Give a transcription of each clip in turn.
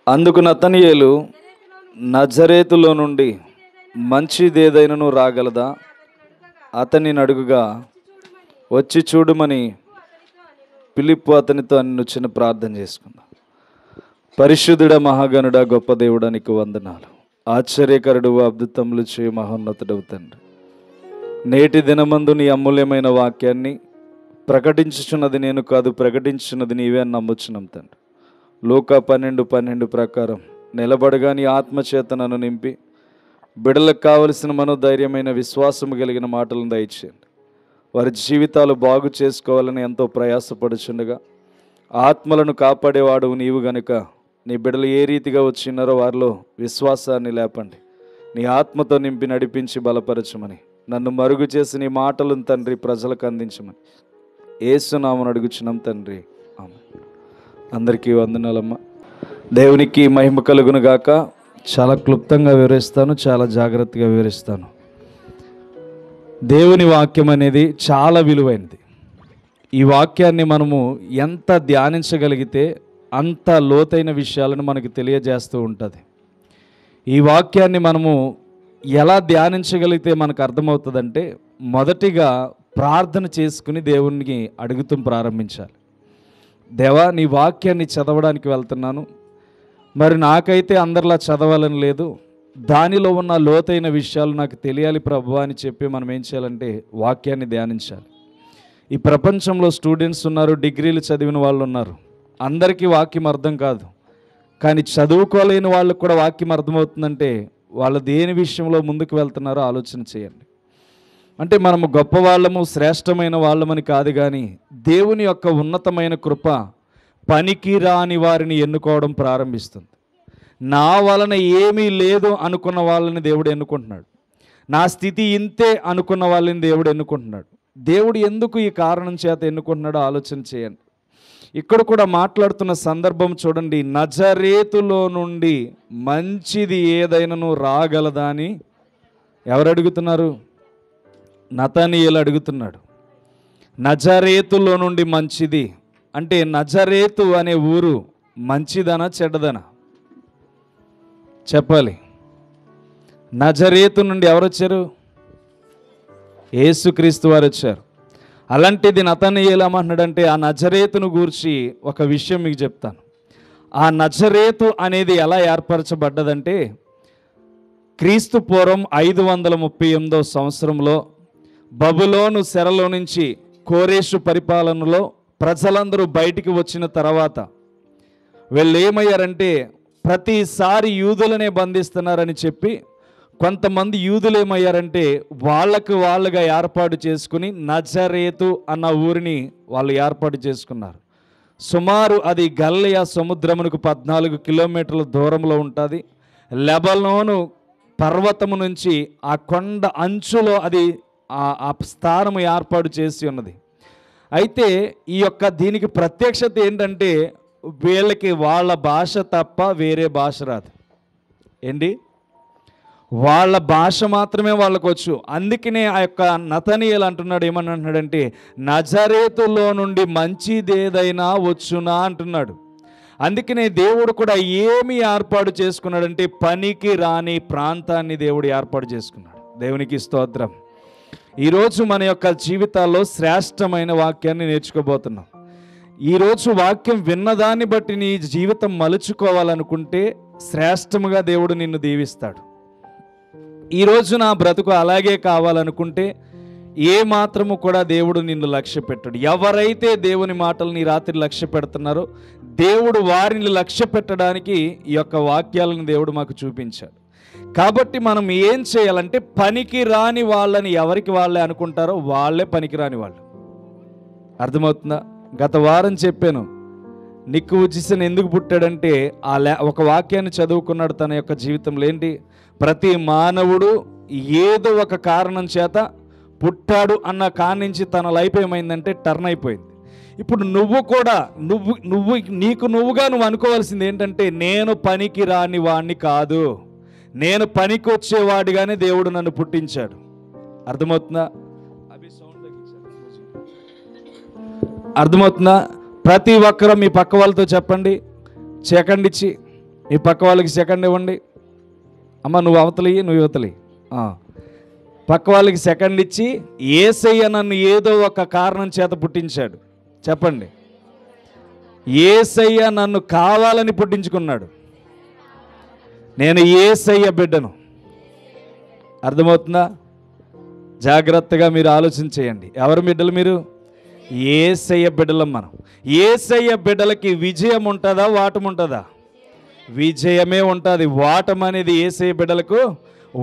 అందుకు నతనయేలు, నజరేతులో నుండి మంచిదేదైనను రాగలదా అతనిని అడుగుగా, వచ్చి చూడుమని ఫిలిప్పు అతనితో అన్ని చిన్న ప్రార్థన చేసుకుందాం. పరిశుద్ధుడ, మహాగణుడ, గొప్ప దేవుడా, నీకు వందనాలు. ఆశ్చర్యకరుడు, అద్భుతములు చేయ మహోన్నతుడవు తండ్రి. నేటి దినమందు నీ అమూల్యమైన వాక్యాన్ని ప్రకటించుచున్నది నేను కాదు, ప్రకటించున్నది నీవే అని నమ్ముచున్నాం తండ్రి. లూకా 12:12 ప్రకారం నిలబడగా నీ ఆత్మచేత నన్ను నింపి బిడలకు కావలసిన మనోధైర్యమైన విశ్వాసము కలిగిన మాటలను దయచేయండి. వారి జీవితాలు బాగు చేసుకోవాలని ఎంతో ప్రయాసపడుచుండగా ఆత్మలను కాపాడేవాడు నీవు గనుక నీ బిడలు ఏ రీతిగా వచ్చినారో వారిలో విశ్వాసాన్ని లేపండి. నీ ఆత్మతో నింపి నడిపించి బలపరచమని, నన్ను మరుగు చేసి నీ మాటలను తండ్రి ప్రజలకు అందించమని యేసునామమున అడుగుచున్నాం తండ్రి, ఆమేన్. అందరికీ వందనాలమ్మ. దేవునికి మహిమ కలుగును గాక. చాలా క్లుప్తంగా వివరిస్తాను, చాలా జాగ్రత్తగా వివరిస్తాను. దేవుని వాక్యం అనేది చాలా విలువైనది. ఈ వాక్యాన్ని మనము ఎంత ధ్యానించగలిగితే అంత లోతైన విషయాలను మనకు తెలియజేస్తూ ఉంటుంది. ఈ వాక్యాన్ని మనము ఎలా ధ్యానించగలిగితే మనకు అర్థమవుతుందంటే, మొదటిగా ప్రార్థన చేసుకుని దేవునికి అడుగుతూ ప్రారంభించాలి. దేవా, నీ వాక్యాన్ని చదవడానికి వెళ్తున్నాను, మరి నాకైతే అందరిలా చదవాలని లేదు, దానిలో ఉన్న లోతైన విషయాలు నాకు తెలియాలి ప్రభు అని చెప్పి మనం ఏం చేయాలంటే వాక్యాన్ని ధ్యానించాలి. ఈ ప్రపంచంలో స్టూడెంట్స్ ఉన్నారు, డిగ్రీలు చదివిన వాళ్ళు ఉన్నారు, అందరికీ వాక్యం అర్థం కాదు. కానీ చదువుకోలేని వాళ్ళకు కూడా వాక్యం అర్థమవుతుందంటే వాళ్ళు దేని విషయంలో ముందుకు వెళ్తున్నారో ఆలోచన చేయండి. అంటే మనము గొప్పవాళ్ళము, శ్రేష్టమైన వాళ్ళమని కాదు, కానీ దేవుని యొక్క ఉన్నతమైన కృప పనికి రాని వారిని ఎన్నుకోవడం ప్రారంభిస్తుంది. నా వలన ఏమీ లేదు అనుకున్న వాళ్ళని దేవుడు ఎన్నుకుంటున్నాడు. నా స్థితి ఇంతే అనుకున్న వాళ్ళని దేవుడు ఎన్నుకుంటున్నాడు. దేవుడు ఎందుకు ఈ కారణం చేత ఎన్నుకుంటున్నాడో ఆలోచన చేయండి. ఇక్కడ కూడా మాట్లాడుతున్న సందర్భం చూడండి. నజరేతులో నుండి మంచిది ఏదైనాను రాగలదా అని ఎవరు అడుగుతున్నారు? నతనయేలు అడుగుతున్నాడు. నజరేతులో నుండి మంచిది అంటే నజరేతు అనే ఊరు మంచిదనా చెడ్డదనా చెప్పాలి. నజరేతు నుండి ఎవరు వచ్చారు? యేసుక్రీస్తు వారు వచ్చారు. అలాంటిది నతనయేలు ఏమంటున్నాడంటే, ఆ నజరేతును గూర్చి ఒక విషయం మీకు చెప్తాను. ఆ నజరేతు అనేది ఎలా ఏర్పరచబడ్డదంటే, క్రీస్తు పూర్వం 538 సంవత్సరంలో బబులోను చెరలో నుంచి కోరేషు పరిపాలనలో ప్రజలందరూ బయటికి వచ్చిన తర్వాత వీళ్ళు ఏమయ్యారంటే, ప్రతిసారి యూదులనే బంధిస్తున్నారని చెప్పి కొంతమంది యూదులు ఏమయ్యారంటే వాళ్ళుగా ఏర్పాటు చేసుకుని నజరేతు అన్న ఊరిని వాళ్ళు ఏర్పాటు చేసుకున్నారు. సుమారు అది గలిలయ సముద్రమునకు 14 కిలోమీటర్ల దూరంలో ఉంటుంది. లెబనోను పర్వతము నుంచి ఆ కొండ అంచులో అది ఆ స్థానము ఏర్పాటు చేసి ఉన్నది. అయితే ఈ యొక్క దీనికి ప్రత్యక్షత ఏంటంటే, వీళ్ళకి వాళ్ళ భాష తప్ప వేరే భాష రాదు. ఏంటి? వాళ్ళ భాష మాత్రమే వాళ్ళకు వచ్చు. అందుకనే ఆ యొక్క నతనయేలు అంటున్నాడు, ఏమని అంటున్నాడంటే, నజరేతులో నుండి మంచిదేదైనా వచ్చునా అంటున్నాడు. అందుకనే దేవుడు కూడా ఏమి ఏర్పాటు చేసుకున్నాడంటే, పనికి రాని ప్రాంతాన్ని దేవుడు ఏర్పాటు చేసుకున్నాడు. దేవునికి స్తోత్రం. ఈరోజు మన యొక్క జీవితాల్లో శ్రేష్టమైన వాక్యాన్ని నేర్చుకోబోతున్నాం. ఈరోజు వాక్యం విన్నదాన్ని బట్టి నీ జీవితం మలుచుకోవాలనుకుంటే శ్రేష్టముగా దేవుడు నిన్ను దీవిస్తాడు. ఈరోజు నా బ్రతుకు అలాగే కావాలనుకుంటే ఏ మాత్రము కూడా దేవుడు నిన్ను లక్ష్య పెట్టాడు. ఎవరైతే దేవుని మాటలు ఈ రాత్రి లక్ష్య పెడుతున్నారో దేవుడు వారిని లక్ష్య పెట్టడానికి ఈ యొక్క వాక్యాలను దేవుడు మాకు చూపించాడు. కాబట్టి మనం ఏం చేయాలంటే, పనికి రాని వాళ్ళని ఎవరికి వాళ్ళే అనుకుంటారో వాళ్ళే పనికి రాని వాళ్ళు. అర్థమవుతుందా? గత వారం చెప్పాను, నిక్కు ఉజ్జిసన్ ఎందుకు పుట్టాడంటే ఒక వాక్యాన్ని చదువుకున్నాడు తన యొక్క జీవితంలో. ఏంటి? ప్రతి మానవుడు ఏదో ఒక కారణం చేత పుట్టాడు అన్న కాడి నుంచి తన లైఫ్ ఏమైందంటే టర్న్ అయిపోయింది. ఇప్పుడు నువ్వు కూడా నువ్వుగా అనుకోవాల్సింది ఏంటంటే, నేను పనికి రాని వాడిని కాదు, నేను పనికి వచ్చేవాడిగానే దేవుడు నన్ను పుట్టించాడు. అర్థమవుతుందా? అర్థమవుతుందా? ప్రతి ఒక్కరూ మీ పక్క వాళ్ళతో చెప్పండి, సెకండ్ ఇచ్చి మీ పక్క వాళ్ళకి సెకండ్ ఇవ్వండి. అమ్మ నువ్వు అవతలి, నువ్వు యువతలి. పక్క వాళ్ళకి సెకండ్ ఇచ్చి, యేసయ్య నన్ను ఏదో ఒక కారణం చేత పుట్టించాడు. చెప్పండి. యేసయ్య నన్ను కావాలని పుట్టించుకున్నాడు. నేను యేసయ్య బిడ్డను. అర్థమవుతుందా? జాగ్రత్తగా మీరు ఆలోచన చేయండి. ఎవరి బిడ్డలు మీరు? యేసయ్య బిడ్డలం మనం. యేసయ్య బిడ్డలకి విజయం ఉంటుందా, వాటం ఉంటుందా? విజయమే ఉంటుంది. వాటం అనేది యేసయ్య బిడ్డలకు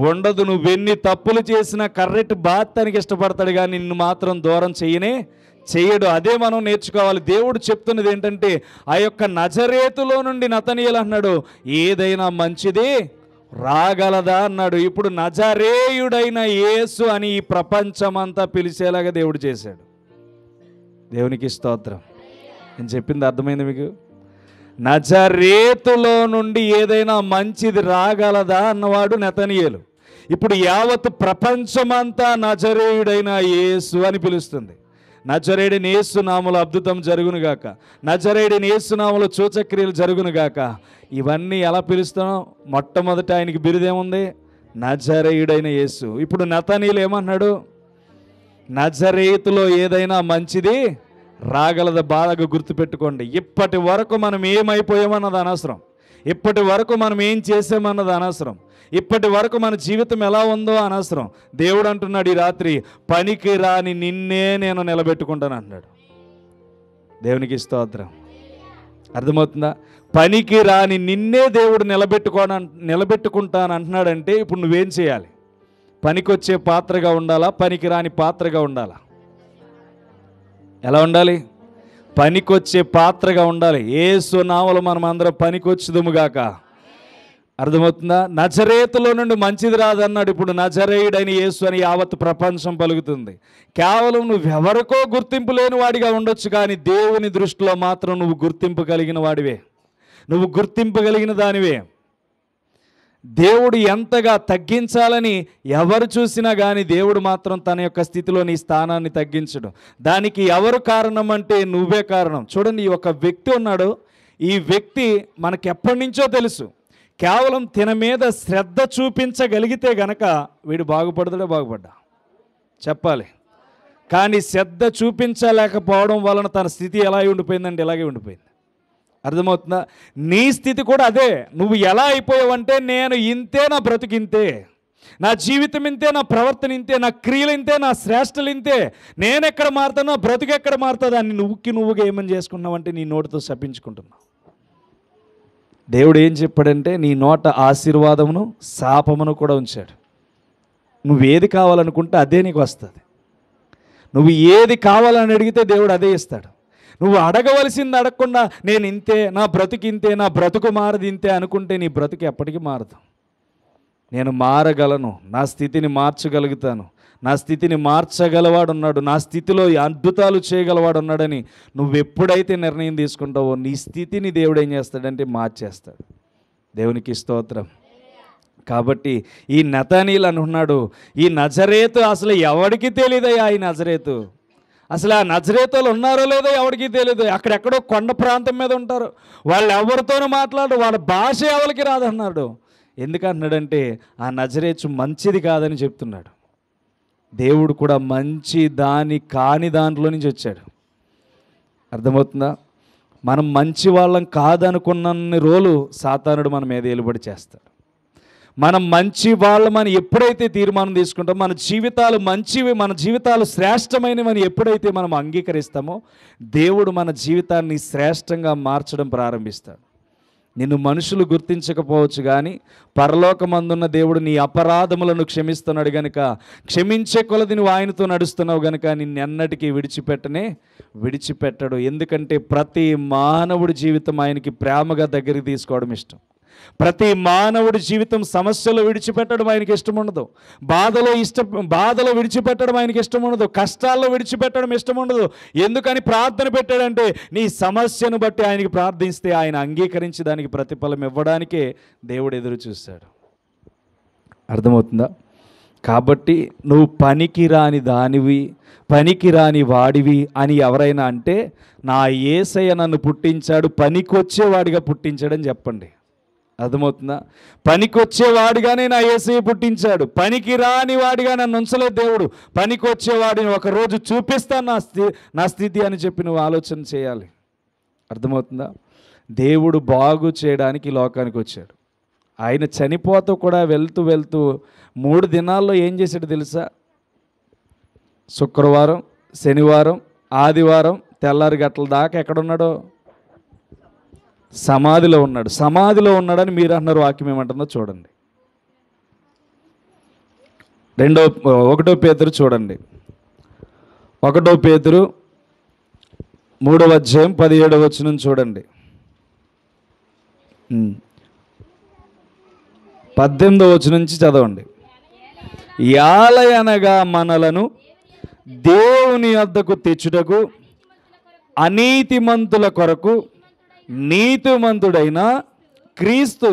ఉండదు. నువ్వెన్ని తప్పులు చేసినా కర్రెట్ బాత్తానికి ఇష్టపడతాడు, కానీ నిన్ను మాత్రం దూరం చేయడు. అదే మనం నేర్చుకోవాలి. దేవుడు చెప్తున్నది ఏంటంటే, ఆ యొక్క నజరేతులో నుండి నతనీయులు అన్నాడు, ఏదైనా మంచిది రాగలదా అన్నాడు. ఇప్పుడు నజరేయుడైన యేసు అని ఈ ప్రపంచమంతా పిలిచేలాగా దేవుడు చేశాడు. దేవునికి స్తోత్రం. నేను చెప్పింది అర్థమైంది మీకు? నజరేతులో నుండి ఏదైనా మంచిది రాగలదా అన్నవాడు నతనీయులు. ఇప్పుడు యావత్ ప్రపంచమంతా నజరేయుడైన యేసు అని పిలుస్తుంది. నజరేయుడైన యేసు నామములో అద్భుతం జరుగునుగాక, నజరేయుడైన యేసు నామములో సూచక్రియలు జరుగునుగాక. ఇవన్నీ ఎలా పిలుస్తున్నాం? మొట్టమొదట ఆయనకి బిరుదేముంది? నజరేయుడైన యేసు. ఇప్పుడు నతనీయులు ఏమన్నాడు? నజరేతులో ఏదైనా మంచిది రాగలదా? బాగా గుర్తుపెట్టుకోండి. ఇప్పటి వరకు మనం ఏమైపోయామన్నది అనవసరం. ఇప్పటి వరకు మనం ఏం చేసామన్నది అనవసరం. ఇప్పటి వరకు మన జీవితం ఎలా ఉందో అనవసరం. దేవుడు అంటున్నాడు ఈ రాత్రి, పనికి రాని నిన్నే నేను నిలబెట్టుకుంటాను అన్నాడు. దేవునికి స్తోత్రం. అర్థమవుతుందా? పనికి రాని నిన్నే దేవుడు నిలబెట్టుకుంటాను అంటున్నాడంటే ఇప్పుడు నువ్వేం చేయాలి? పనికొచ్చే పాత్రగా ఉండాలా, పనికి రాని పాత్రగా ఉండాలా? ఎలా ఉండాలి? పనికొచ్చే పాత్రగా ఉండాలి. యేసు నామములో మనం అందరం పనికొచ్చుదుముగాక. అర్థమవుతుందా? నజరేతులో నుండి మంచిది రాదన్నాడు. ఇప్పుడు నజరేయుడైన యేసు అని యావత్ ప్రపంచం పలుకుతుంది. కేవలం నువ్వెవరికో గుర్తింపు లేని వాడిగా ఉండొచ్చు, కానీ దేవుని దృష్టిలో మాత్రం నువ్వు గుర్తింపు కలిగిన వాడివే. నువ్వు గుర్తింపు కలిగిన దానివే. దేవుడు ఎంతగా తగ్గించాలని ఎవరు చూసినా కానీ దేవుడు మాత్రం తన యొక్క స్థితిలో నీ స్థానాన్ని తగ్గించడు. దానికి ఎవరు కారణం అంటే నువ్వే కారణం. చూడండి, ఈ ఒక వ్యక్తి ఉన్నాడు. ఈ వ్యక్తి మనకి ఎప్పటి నుంచో తెలుసు. కేవలం తిన మీద శ్రద్ధ చూపించగలిగితే గనక వీడు బాగుపడ్డా చెప్పాలి. కానీ శ్రద్ధ చూపించలేకపోవడం వలన తన స్థితి ఎలా ఉండిపోయిందంటే ఇలాగే ఉండిపోయింది. అర్థమవుతుందా? నీ స్థితి కూడా అదే. నువ్వు ఎలా అయిపోయావంటే, నేను ఇంతే, నా బ్రతుకు ఇంతే, నా జీవితం ఇంతే, నా ప్రవర్తన ఇంతే, నా క్రియలు ఇంతే, నా శ్రేష్టలు ఇంతే, నేను ఎక్కడ మారుతాను, నా బ్రతుకు ఎక్కడ మారుతుంది అని నువ్వుగా ఏమని చేసుకున్నావంటే నీ నోటితో శపించుకుంటున్నావు. దేవుడు ఏం చెప్పాడంటే, నీ నోట ఆశీర్వాదమును శాపమును కూడా ఉంచాడు. నువ్వేది కావాలనుకుంటే అదే నీకు వస్తుంది. నువ్వు ఏది కావాలని అడిగితే దేవుడు అదే ఇస్తాడు. నువ్వు అడగవలసింది అడగకుండా నేను ఇంతే, నా బ్రతుకు ఇంతే, నా బ్రతుకు మారదు ఇంతే అనుకుంటే నీ బ్రతుకు ఎప్పటికీ మారదు. నేను మారగలను, నా స్థితిని మార్చగలుగుతాను, నా స్థితిని మార్చగలవాడు ఉన్నాడు, నా స్థితిలో అద్భుతాలు చేయగలవాడు ఉన్నాడని నువ్వు ఎప్పుడైతే నిర్ణయం తీసుకుంటావో నీ స్థితిని దేవుడు ఏం చేస్తాడంటే మార్చేస్తాడు. దేవునికి స్తోత్రం. కాబట్టి ఈ నతనీయులు అని ఉన్నాడు. ఈ నజరేతు అసలు ఎవరికి తెలియదయ్యా. ఈ నజరేతు అసలు ఆ నజరేతులు ఉన్నారో లేదో ఎవరికి తెలియదు. అక్కడెక్కడో కొండ ప్రాంతం మీద ఉంటారు. వాళ్ళు ఎవరితోనూ మాట్లాడరు, వాళ్ళ భాష ఎవరికి రాదన్నాడు. ఎందుకంటున్నాడంటే ఆ నజరేతు మంచిది కాదని చెప్తున్నాడు. దేవుడు కూడా మంచి కాని దాంట్లో నుంచి వచ్చాడు. అర్థమవుతుందా? మనం మంచి వాళ్ళం కాదనుకున్నన్ని రోజులు సాతానుడు మన మీద ఏలుబడి చేస్తాడు. మనం మంచి వాళ్ళమని ఎప్పుడైతే తీర్మానం తీసుకుంటామో, మన జీవితాలు మంచివి, మన జీవితాలు శ్రేష్టమైనవని ఎప్పుడైతే మనం అంగీకరిస్తామో దేవుడు మన జీవితాన్ని శ్రేష్టంగా మార్చడం ప్రారంభిస్తాడు. నిన్ను మనుషులు గుర్తించకపోవచ్చు, కానీ పరలోకమందున్న దేవుడు నీ అపరాధములను క్షమిస్తున్నాడు గనుక, క్షమించే కొలది నువ్వు ఆయనతో నడుస్తున్నావు గనుక నిన్నెన్నటికీ విడిచిపెట్టడు. ఎందుకంటే ప్రతి మానవుడి జీవితం ఆయనకి ప్రేమగా దగ్గరికి తీసుకోవడం ఇష్టం. ప్రతి మానవుడి జీవితం సమస్యలు విడిచిపెట్టడం ఆయనకి ఇష్టం ఉండదు. బాధలో విడిచిపెట్టడం ఆయనకి ఇష్టం ఉండదు. కష్టాల్లో విడిచిపెట్టడం ఇష్టం ఉండదు. ఎందుకని ప్రార్థన పెట్టాడంటే, నీ సమస్యను బట్టి ఆయనకి ప్రార్థిస్తే ఆయన అంగీకరించి దానికి ప్రతిఫలం ఇవ్వడానికే దేవుడు ఎదురు చూశాడు. అర్థమవుతుందా? కాబట్టి నువ్వు పనికిరాని దానివి, పనికిరాని వాడివి అని ఎవరైనా అంటే, నా యేసయ్య నన్ను పుట్టించాడు, పనికొచ్చేవాడిగా పుట్టించాడని చెప్పండి. అర్థమవుతుందా? పనికొచ్చేవాడిగానే నా యేసయ్య పుట్టించాడు, పనికి రాని వాడిగా నన్ను ఉంచలేదు దేవుడు. పనికొచ్చేవాడిని ఒకరోజు చూపిస్తాను నా స్థితి అని చెప్పి నువ్వు ఆలోచన చేయాలి. అర్థమవుతుందా? దేవుడు బాగు చేయడానికి ఈ లోకానికి వచ్చాడు. ఆయన చనిపోతూ కూడా వెళ్తూ వెళ్తూ 3 దినాల్లో ఏం చేశాడు తెలుసా? శుక్రవారం, శనివారం, ఆదివారం తెల్లారి గంటల దాకా ఎక్కడున్నాడో సమాధిలో ఉన్నాడు. సమాధిలో ఉన్నాడని మీరు అన్నారు, వాక్యం ఏమంటుందో చూడండి. 1 పేతురు చూడండి. 1 పేతురు 3వ అధ్యాయం 17వ వచనం చూడండి. 18వ వచనం నుంచి చదవండి. యాలయనగా మనలను దేవుని వద్దకు తెచ్చుటకు అనీతిమంతుల కొరకు నీతిమంతుడైన క్రీస్తు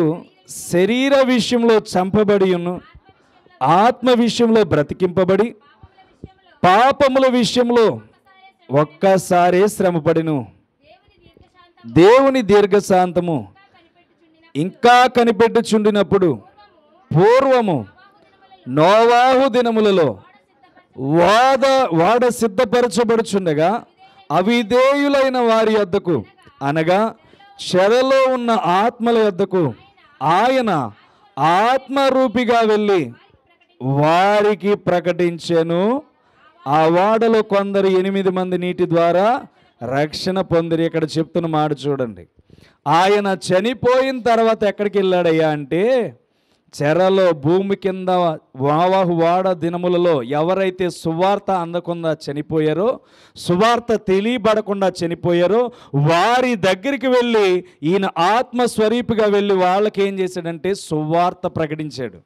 శరీర విషయంలో చంపబడియును, ఆత్మ విషయంలో బ్రతికింపబడి, పాపముల విషయంలో ఒక్కసారే శ్రమపడిను. దేవుని దీర్ఘశాంతము ఇంకా కనిపెట్టుచుండినప్పుడు పూర్వము నోవాహు దినములలో వాడ సిద్ధపరచబడుచుండగా అవిధేయులైన వారి యొద్దకు, అనగా చెరలో ఉన్న ఆత్మల యొద్దకు ఆయన ఆత్మరూపిగా వెళ్ళి వారికి ప్రకటించెను. ఆ వాడలో కొందరు 8 మంది నీటి ద్వారా రక్షణ పొందిరి. ఇక్కడ చెప్తున్న మాట చూడండి. ఆయన చనిపోయిన తర్వాత ఎక్కడికి వెళ్ళాడయ్యా అంటే, చెరలో భూమి కింద నోవాహు వాడ దినములలో ఎవరైతే సువార్త అందకుండా చనిపోయారో, సువార్త తెలియబడకుండా చనిపోయారో వారి దగ్గరికి వెళ్ళి ఈయన ఆత్మస్వరూపిగా వెళ్ళి వాళ్ళకి ఏం చేశాడంటే సువార్త ప్రకటించాడు.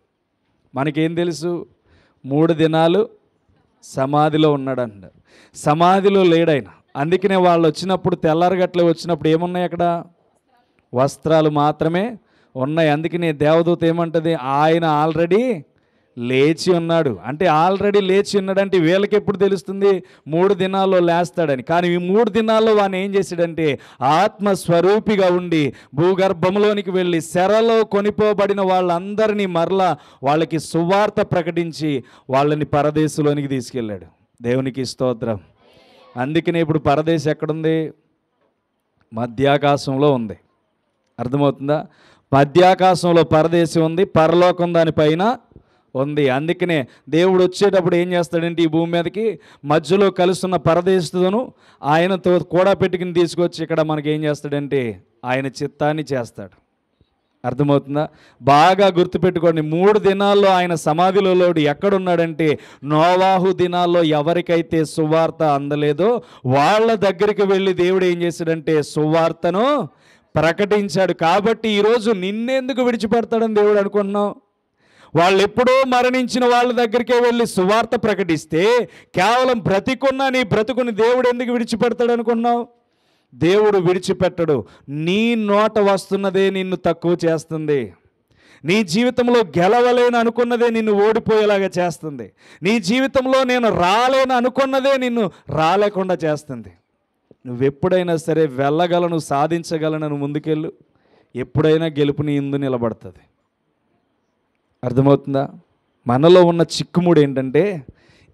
మనకేం తెలుసు? 3 దినాలు సమాధిలో ఉన్నాడంట. సమాధిలో లేడాయన. అందుకనే వాళ్ళు వచ్చినప్పుడు తెల్లారగట్లే వచ్చినప్పుడు ఏమున్నాయి అక్కడ? వస్త్రాలు మాత్రమే ఉన్నాయి. అందుకనే దేవదూత ఏమంటది? ఆయన ఆల్రెడీ లేచి ఉన్నాడు. అంటే ఆల్రెడీ లేచి ఉన్నాడంటే వీళ్ళకి ఎప్పుడు తెలుస్తుంది? 3 దినాల్లో లేస్తాడని. కానీ ఈ 3 దినాల్లో వాడిని ఏం చేశాడంటే ఆత్మస్వరూపిగా ఉండి భూగర్భంలోనికి వెళ్ళి చెరలో కొనిపోబడిన వాళ్ళందరినీ మరలా వాళ్ళకి సువార్త ప్రకటించి వాళ్ళని పరదేశంలోనికి తీసుకెళ్ళాడు. దేవునికి స్తోత్రం. అందుకనే ఇప్పుడు పరదేశం ఎక్కడుంది? మధ్యాకాశంలో ఉంది. అర్థమవుతుందా? మధ్యాకాశంలో పరదేశం ఉంది, పరలోకం దానిపైన ఉంది. అందుకనే దేవుడు వచ్చేటప్పుడు ఏం చేస్తాడంటే ఈ భూమి మీదకి మధ్యలో కలుస్తున్న పరదేశులను ఆయనతో కూడా పెట్టుకుని తీసుకొచ్చి ఇక్కడ మనకి ఏం చేస్తాడంటే ఆయన చిత్తాన్ని చేస్తాడు. అర్థమవుతుందా? బాగా గుర్తుపెట్టుకోండి. 3 దినాల్లో ఆయన సమాధిలో ఎక్కడున్నాడంటే నోవాహు దినాల్లో ఎవరికైతే సువార్త అందలేదో వాళ్ళ దగ్గరికి వెళ్ళి దేవుడు ఏం చేశాడంటే సువార్తను ప్రకటించాడు. కాబట్టి ఈరోజు నిన్నెందుకు విడిచిపెడతాడని దేవుడు అనుకుంటున్నావు? వాళ్ళు ఎప్పుడో మరణించిన వాళ్ళ దగ్గరికే వెళ్ళి సువార్త ప్రకటిస్తే కేవలం బ్రతికున్న నీ బ్రతుకుని దేవుడు ఎందుకు విడిచిపెడతాడు అనుకున్నావు? దేవుడు విడిచిపెట్టడు. నీ నోట వస్తున్నదే నిన్ను తక్కువ చేస్తుంది. నీ జీవితంలో గెలవలేను అనుకున్నదే నిన్ను ఓడిపోయేలాగా చేస్తుంది. నీ జీవితంలో నేను రాలేను అనుకున్నదే నిన్ను రాలేకుండా చేస్తుంది. నువ్వెప్పుడైనా సరే వెళ్ళగలను, సాధించగలను ముందుకెళ్ళు. ఎప్పుడైనా గెలుపు నీ ఇందు నిలబడుతుంది. అర్థమవుతుందా? మనలో ఉన్న చిక్కుముడు ఏంటంటే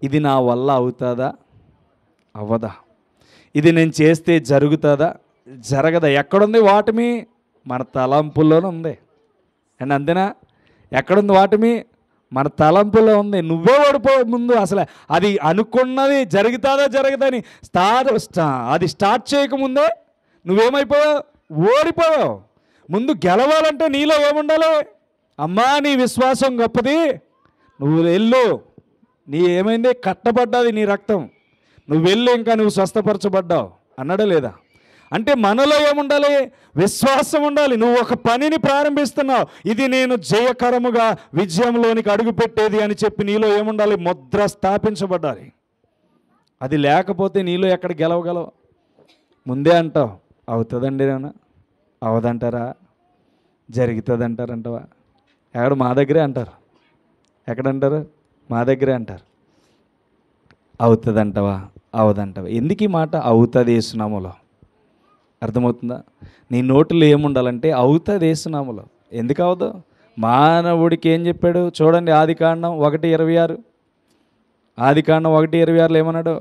ఇది నా వల్ల అవుతుందా, అవ్వదా, ఇది నేను చేస్తే జరుగుతుందా, జరగదా. ఎక్కడుంది వాటమి? మన తలంపుల్లోనే ఉంది. అండ్ అంతేనా? ఎక్కడుంది వాటమి? మన తలంపులో ఉంది. నువ్వే ఓడిపోయే ముందు అసలు అది అనుకున్నది జరుగుతుందా జరగదని అది స్టార్ట్ చేయకముందే నువ్వేమైపోయావు? ఓడిపోయావు. ముందు గెలవాలంటే నీలో ఏముండాలి? అమ్మా నీ విశ్వాసం గొప్పది, నువ్వు వెళ్ళు, నీ ఏమైంది? కట్టబడ్డాది నీ రక్తం, నువ్వు వెళ్ళు, ఇంకా నువ్వు స్వస్థపరచబడ్డావు అన్నాడా లేదా? అంటే మనలో ఏముండాలి? విశ్వాసం ఉండాలి. నువ్వు ఒక పనిని ప్రారంభిస్తున్నావు, ఇది నేను జయకరముగా విజయంలోనికి అడుగుపెట్టేది అని చెప్పి నీలో ఏముండాలి? ముద్ర స్థాపించబడాలి. అది లేకపోతే నీలో ఎక్కడ గెలవగలవు? ముందే అంటావు అవుతుందండి, ఏమన్నా అవదంటారా, జరుగుతుంది అంటారంటవా? ఎక్కడ? మా దగ్గరే అంటారు. ఎక్కడంటారు? మా దగ్గరే అంటారు. అవుతుందంటవా, అవదంటవా? ఎందుకు ఈ మాట? అవుతుంది యేసునామములో. అర్థమవుతుందా? నీ నోటిలో ఏముండాలంటే అవుతుంది యేసునామములో. ఎందుకు అవదు? మానవుడికి ఏం చెప్పాడు చూడండి, ఆదికాండం 1:26. ఆదికాండం 1:26 ఏమన్నాడు?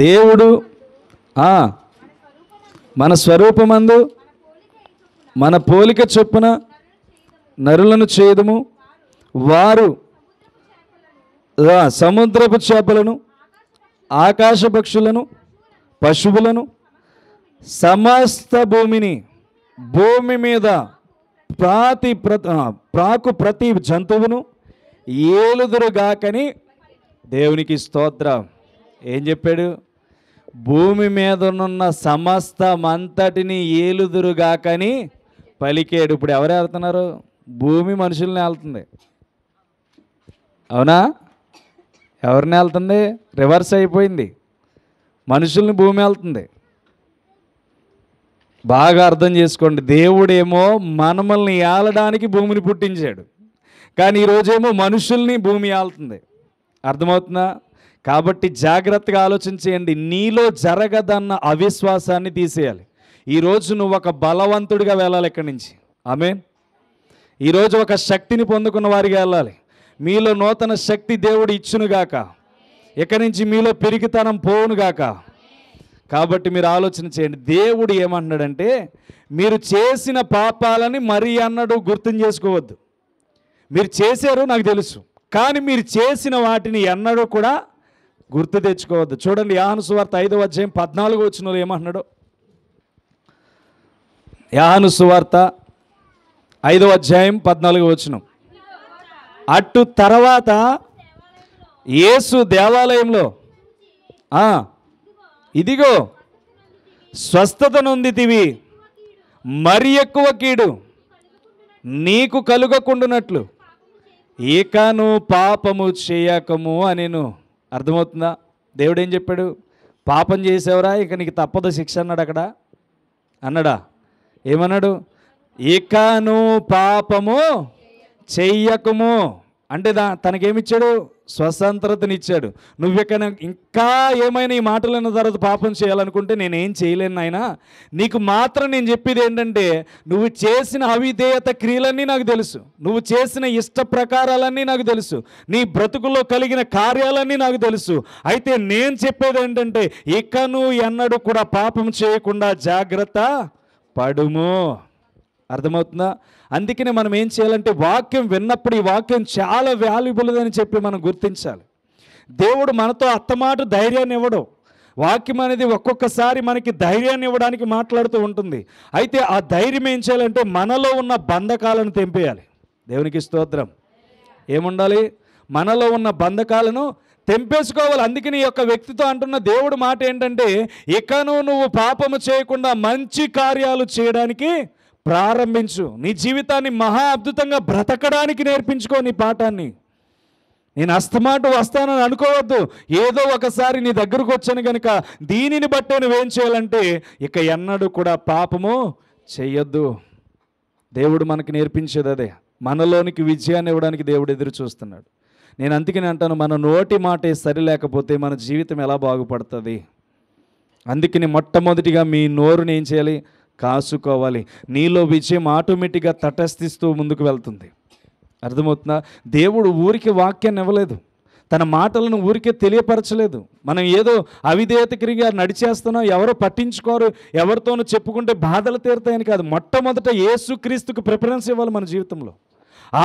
దేవుడు మన స్వరూపమందు మన పోలిక చొప్పున నరులను చేయుదుము, వారు సముద్రపు చేపలను, ఆకాశ పక్షులను, పశువులను, సమస్త భూమి మీద ప్రాకు ప్రతి జంతువును ఏలుదురుగాకని దేవునికి స్తోత్రం. ఏం చెప్పాడు? భూమి మీదనున్న సమస్తమంతటిని ఏలుదురుగాకని పలికాడు. ఇప్పుడు ఎవరు వెళ్తున్నారు? భూమి మనుషుల్ని వెళ్తుంది. అవునా? ఎవరిని వెళ్తుంది? రివర్స్ అయిపోయింది. మనుషుల్ని భూమి వెళ్తుంది. బాగా అర్థం చేసుకోండి. దేవుడేమో మనమల్ని ఏలడానికి భూమిని పుట్టించాడు, కానీ ఈరోజేమో మనుషుల్ని భూమి ఏలుతుంది. అర్థమవుతుందా? కాబట్టి జాగ్రత్తగా ఆలోచించేయండి. నీలో జరగదన్న అవిశ్వాసాన్ని తీసేయాలి. ఈరోజు నువ్వు ఒక బలవంతుడిగా వెళ్ళాలి ఇక్కడి నుంచి. ఆమేన్. ఈరోజు ఒక శక్తిని పొందుకున్న వారిగా వెళ్ళాలి. మీలో నూతన శక్తి దేవుడు ఇచ్చునుగాక. ఇక్కడి నుంచి మీలో పెరిగితనం పోవునుగాక. కాబట్టి మీరు ఆలోచన చేయండి. దేవుడు ఏమంటున్నాడంటే, మీరు చేసిన పాపాలని మరీ అన్నడు గుర్తు చేసుకోవద్దు. మీరు చేశారు నాకు తెలుసు, కానీ మీరు చేసిన వాటిని ఎన్నడూ కూడా గుర్తు తెచ్చుకోవద్దు. చూడండి, యోహాను సువార్త 5:14 ఏమంటున్నాడు? యోహాను సువార్త 5:14. అటు తర్వాత యేసు దేవాలయంలో ఇదిగో స్వస్థత నొందితివి, మరి ఎక్కువ కీడు నీకు కలుగకుండునట్లు ఇకను పాపము చేయకము అనెను. అర్థమవుతుందా? దేవుడు ఏం చెప్పాడు? పాపం చేసేవరా ఇక నీకు తప్పదు శిక్ష అన్నాడు. అక్కడ అన్నాడా? ఏమన్నాడు? ఇకను పాపము చెయ్యకము అంటే తనకేమిచ్చాడు? స్వతంత్రతనిచ్చాడు. నువ్వెక్కడ ఇంకా ఏమైనా ఈ మాటలు అన్న తర్వాత పాపం చేయాలనుకుంటే నేనేం చేయలేను నాయన. నీకు మాత్రం నేను చెప్పేది ఏంటంటే, నువ్వు చేసిన అవిధేయత క్రియలన్నీ నాకు తెలుసు, నువ్వు చేసిన ఇష్ట ప్రకారాలన్నీ నాకు తెలుసు, నీ బ్రతుకుల్లో కలిగిన కార్యాలన్నీ నాకు తెలుసు. అయితే నేను చెప్పేది ఏంటంటే, ఇక నువ్వు ఎన్నడూ కూడా పాపం చేయకుండా జాగ్రత్త పడుము. అర్థమవుతుందా? అందుకనే మనం ఏం చేయాలంటే, వాక్యం విన్నప్పుడు ఈ వాక్యం చాలా వాల్యుబుల్ అని చెప్పి మనం గుర్తించాలి. దేవుడు మనతో అత్తమాట ధైర్యాన్ని ఇవ్వడం. వాక్యం అనేది ఒక్కొక్కసారి మనకి ధైర్యాన్ని ఇవ్వడానికి మాట్లాడుతూ ఉంటుంది. అయితే ఆ ధైర్యం ఏం చేయాలంటే, మనలో ఉన్న బంధకాలను తెంపేయాలి. దేవునికి స్తోత్రం. ఏముండాలి? మనలో ఉన్న బంధకాలను తెంపేసుకోవాలి. అందుకని ఈ యొక్క వ్యక్తితో అంటున్న దేవుడు మాట ఏంటంటే, ఇకను నువ్వు పాపము చేయకుండా మంచి కార్యాలు చేయడానికి ప్రారంభించు. నీ జీవితాన్ని మహా అద్భుతంగా బ్రతకడానికి నేర్పించుకో. నీ పాఠాన్ని నేను అస్తమాట వస్తానని అనుకోవద్దు. ఏదో ఒకసారి నీ దగ్గరకు వచ్చాను కనుక దీనిని బట్టే నువ్వేం చేయాలంటే, ఇక ఎన్నడూ కూడా పాపము చెయ్యొద్దు. దేవుడు మనకి నేర్పించేది అదే. మనలోనికి విజయాన్ని ఇవ్వడానికి దేవుడు ఎదురు చూస్తున్నాడు. నేను అందుకని అంటాను, మన నోటి మాటే సరి లేకపోతే మన జీవితం ఎలా బాగుపడుతుంది? అందుకని మొట్టమొదటిగా మీ నోరుని ఏం చేయాలి? కాసుకోవాలి. నీలో విజయం ఆటోమేటిక్గా తటస్థిస్తూ ముందుకు వెళ్తుంది. అర్థమవుతుందా? దేవుడు ఊరికి వాక్యాన్ని ఇవ్వలేదు, తన మాటలను ఊరికే తెలియపరచలేదు. మనం ఏదో అవిధేయతకిరిగా నడిచేస్తున్నాం, ఎవరో పట్టించుకోరు, ఎవరితోనూ చెప్పుకుంటే బాధలు తీరుతాయని కాదు. మొట్టమొదట యేసుక్రీస్తుకు ప్రిఫరెన్స్ ఇవ్వాలి మన జీవితంలో.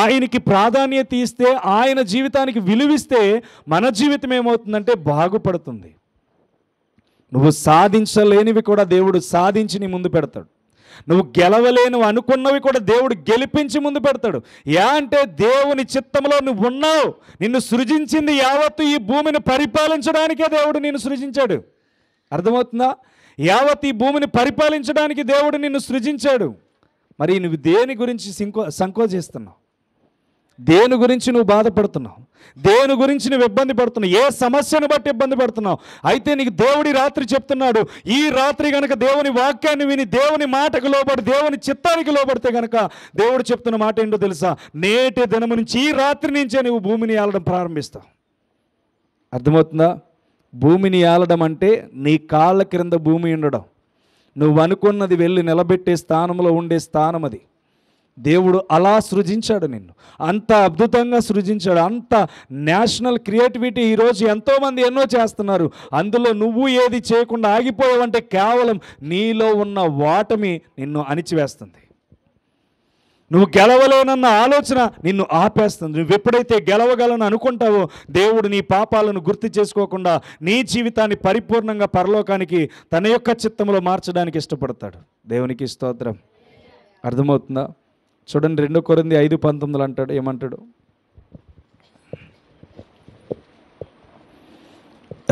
ఆయనకి ప్రాధాన్యత ఇస్తే, ఆయన జీవితానికి విలువిస్తే మన జీవితం ఏమవుతుందంటే బాగుపడుతుంది. నువ్వు సాధించలేనివి కూడా దేవుడు సాధించి నీ ముందు పెడతాడు. నువ్వు గెలవలేను అనుకున్నవి కూడా దేవుడు గెలిపించి ముందు పెడతాడు. అంటే దేవుని చిత్తంలో నువ్వు ఉన్నావు. నిన్ను సృజించింది యావత్తు ఈ భూమిని పరిపాలించడానికే దేవుడు నిన్ను సృజించాడు. అర్థమవుతుందా? యావత్ ఈ భూమిని పరిపాలించడానికి దేవుడు నిన్ను సృజించాడు. మరి నువ్వు దేని గురించి సంకోచిస్తున్నావు? దేని గురించి నువ్వు బాధపడుతున్నావు? దేని గురించి నువ్వు ఇబ్బంది పడుతున్నావు? ఏ సమస్యను బట్టి ఇబ్బంది పడుతున్నావు? అయితే నీకు దేవుడి రాత్రి చెప్తున్నాడు, ఈ రాత్రి కనుక దేవుని వాక్యాన్ని విని దేవుని మాటకు లోబడి దేవుని చిత్తానికి లోబడితే కనుక దేవుడు చెప్తున్న మాట ఏంటో తెలుసా? నేటి దినము నుంచి, ఈ రాత్రి నుంచే నువ్వు భూమిని ఏలడం ప్రారంభిస్తావు. అర్థమవుతుందా? భూమిని ఏలడం అంటే నీ కాళ్ళ క్రింద భూమి ఉండడం. నువ్వు అనుకున్నది వెళ్ళి నిలబెట్టే స్థానంలో ఉండే స్థానం అది. దేవుడు అలా సృజించాడు నిన్ను, అంత అద్భుతంగా సృజించాడు. అంత నేషనల్ క్రియేటివిటీ ఈరోజు ఎంతోమంది ఎన్నో చేస్తున్నారు. అందులో నువ్వు ఏది చేయకుండా ఆగిపోయావంటే కేవలం నీలో ఉన్న ఓటమి నిన్ను అణిచివేస్తుంది. నువ్వు గెలవలేనన్న ఆలోచన నిన్ను ఆపేస్తుంది. నువ్వు ఎప్పుడైతే గెలవగలను అనుకుంటావో దేవుడు నీ పాపాలను గుర్తు చేసుకోకుండా నీ జీవితాన్ని పరిపూర్ణంగా పరలోకానికి తన యొక్క చిత్తంలో మార్చడానికి ఇష్టపడతాడు. దేవునికి స్తోత్రం. అర్థమవుతుందా? చూడండి, 2 కొరింథీ 5:19 అంటాడు. ఏమంటాడు?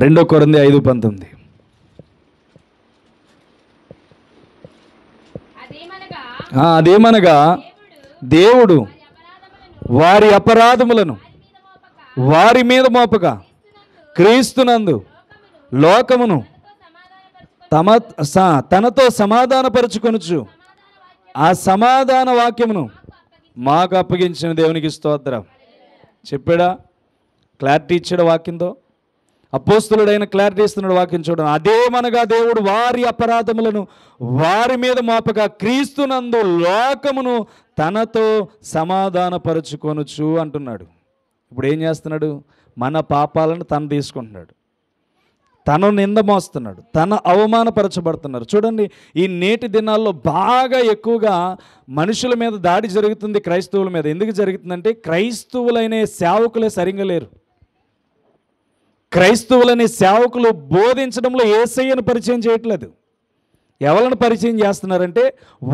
2 కొరింథీ 5:19, అదేమనగా దేవుడు వారి అపరాధములను వారి మీద మోపక క్రీస్తునందు లోకమును తనతో సమాధానపరుచుకొనుచు ఆ సమాధాన వాక్యమును మాకు అప్పగించిన దేవునికి స్తోత్రం. చెప్పాడా? క్లారిటీ ఇచ్చాడు వాక్యంతో. అపోస్తులుడైన క్లారిటీ ఇస్తున్నాడు వాక్యం. చూడండి, అదేమనగా దేవుడు వారి అపరాధములను వారి మీద మోపగా క్రీస్తునందు లోకమును తనతో సమాధానపరుచుకొనుచు అంటున్నాడు. ఇప్పుడు ఏం చేస్తున్నాడు? మన పాపాలను తను తీసుకుంటున్నాడు, తను నింద మోస్తున్నాడు, తన అవమానపరచబడుతున్నారు. చూడండి, ఈ నేటి దినాల్లో బాగా ఎక్కువగా మనుషుల మీద దాడి జరుగుతుంది, క్రైస్తవుల మీద. ఎందుకు జరుగుతుందంటే క్రైస్తవులైన సేవకులే సరిగ్గా లేరు. క్రైస్తవులనే సేవకులు బోధించడంలో యేసయ్యను పరిచయం చేయట్లేదు. ఎవరిని పరిచయం చేస్తున్నారంటే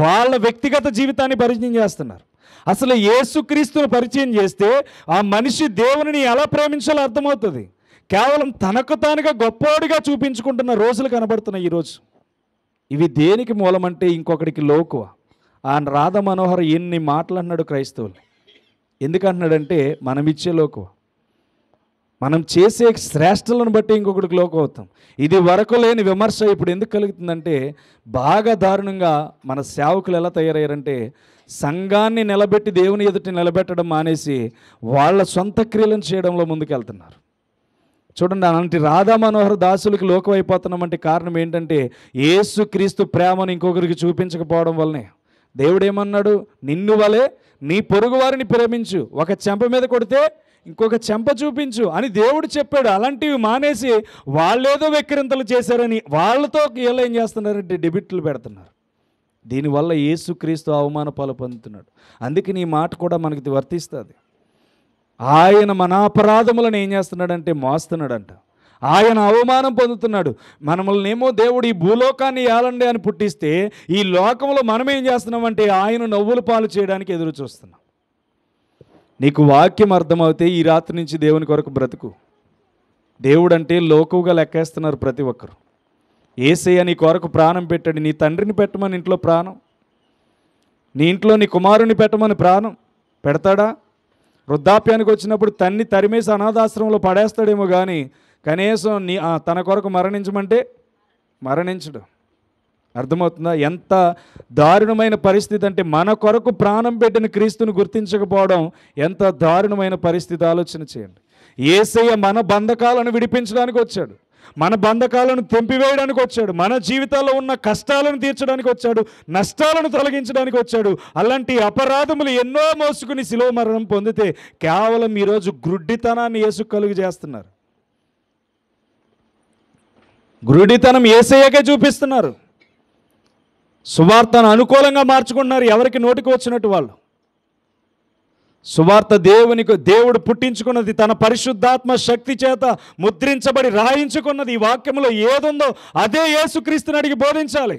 వాళ్ళ వ్యక్తిగత జీవితాన్ని పరిచయం చేస్తున్నారు. అసలు యేసుక్రీస్తును పరిచయం చేస్తే ఆ మనిషి దేవునిని ఎలా ప్రేమించాలో అర్థమవుతుంది. కేవలం తనకు తానుగా గొప్పవాడిగా చూపించుకుంటున్న రోజులు కనబడుతున్నాయి ఈరోజు. ఇవి దేనికి మూలమంటే ఇంకొకడికి లోకువ. ఆ రాధా మనోహర్ ఎన్ని మాటలు అన్నాడు క్రైస్తవులు. ఎందుకంటున్నాడంటే మనమిచ్చే లోకువ, మనం చేసే శ్రేష్టలను బట్టి ఇంకొకటికి లోకం అవుతాం. ఇది వరకు లేని విమర్శ ఇప్పుడు ఎందుకు కలుగుతుందంటే బాగా దారుణంగా మన సేవకులు ఎలా తయారయ్యారంటే సంఘాన్ని నిలబెట్టి దేవుని ఎదుటి నిలబెట్టడం మానేసి వాళ్ళ సొంత క్రియలను చేయడంలో ముందుకెళ్తున్నారు. చూడండి, అలాంటి రాధా మనోహర్ దాసులకు లోకం అయిపోతున్నామంటే కారణం ఏంటంటే యేసుక్రీస్తు ప్రేమను ఇంకొకరికి చూపించకపోవడం వల్లనే. దేవుడు ఏమన్నాడు? నిన్ను వలె నీ పొరుగు వారిని ప్రేమించు, ఒక చెంప మీద కొడితే ఇంకొక చెంప చూపించు అని దేవుడు చెప్పాడు. అలాంటివి మానేసి వాళ్ళేదో వెక్కిరింతలు చేశారని వాళ్ళతో వీళ్ళు ఏం చేస్తున్నారంటే డెబిట్లు పెడుతున్నారు. దీనివల్ల యేసుక్రీస్తు అవమాన పాలు పొందుతున్నాడు. అందుకే నీ మాట కూడా మనకి వర్తిస్తుంది. ఆయన మన అపరాధములను ఏం చేస్తున్నాడంటే మోస్తున్నాడంట. ఆయన అవమానం పొందుతున్నాడు. మనల్నేమో దేవుడు ఈ భూలోకాన్ని ఏలండి అని పుట్టిస్తే ఈ లోకంలో మనం ఏం చేస్తున్నామంటే ఆయన నవ్వుల పాలు చేయడానికి ఎదురు చూస్తున్నాం. నీకు వాక్యం అర్థమవుతే ఈ రాత్రి నుంచి దేవుని కొరకు బ్రతుకు. దేవుడు అంటే లోకువుగా లెక్కేస్తున్నారు ప్రతి ఒక్కరు. యేసయ్య నీ కొరకు ప్రాణం పెట్టాడు. నీ తండ్రిని పెట్టమని ఇంట్లో ప్రాణం, నీ ఇంట్లో నీ కుమారుని పెట్టమని ప్రాణం పెడతాడా? వృద్ధాప్యానికి వచ్చినప్పుడు తన్ని తరిమేసి అనాథాశ్రమంలో పడేస్తాడేమో కానీ కనీసం తన కొరకు మరణించమంటే మరణించడు. అర్థమవుతుందా? ఎంత దారుణమైన పరిస్థితి అంటే మన కొరకు ప్రాణం పెట్టిన క్రీస్తుని గుర్తించకపోవడం ఎంత దారుణమైన పరిస్థితి. ఆలోచన చేయండి. యేసయ్య మన బంధకాలను విడిపించడానికి వచ్చాడు, మన బంధకాలను తెంపివేయడానికి వచ్చాడు, మన జీవితాల్లో ఉన్న కష్టాలను తీర్చడానికి వచ్చాడు, నష్టాలను తొలగించడానికి వచ్చాడు. అలాంటి అపరాధములు ఎన్నో మోసుకుని శిలువ మరణం పొందితే కేవలం ఈరోజు గ్రుడ్డితనాన్ని యేసు కలుగు చేస్తున్నారు. గ్రుడ్డితనం యేసయ్యకే చూపిస్తున్నారు. సువార్తను అనుకూలంగా మార్చుకుంటున్నారు ఎవరికి నోటికి వచ్చినట్టు వాళ్ళు. సువార్త దేవుడు పుట్టించుకున్నది, తన పరిశుద్ధాత్మ శక్తి చేత ముద్రించబడి రాయించుకున్నది. ఈ వాక్యంలో ఏదుందో అదే యేసుక్రీస్తుని అడిగి బోధించాలి.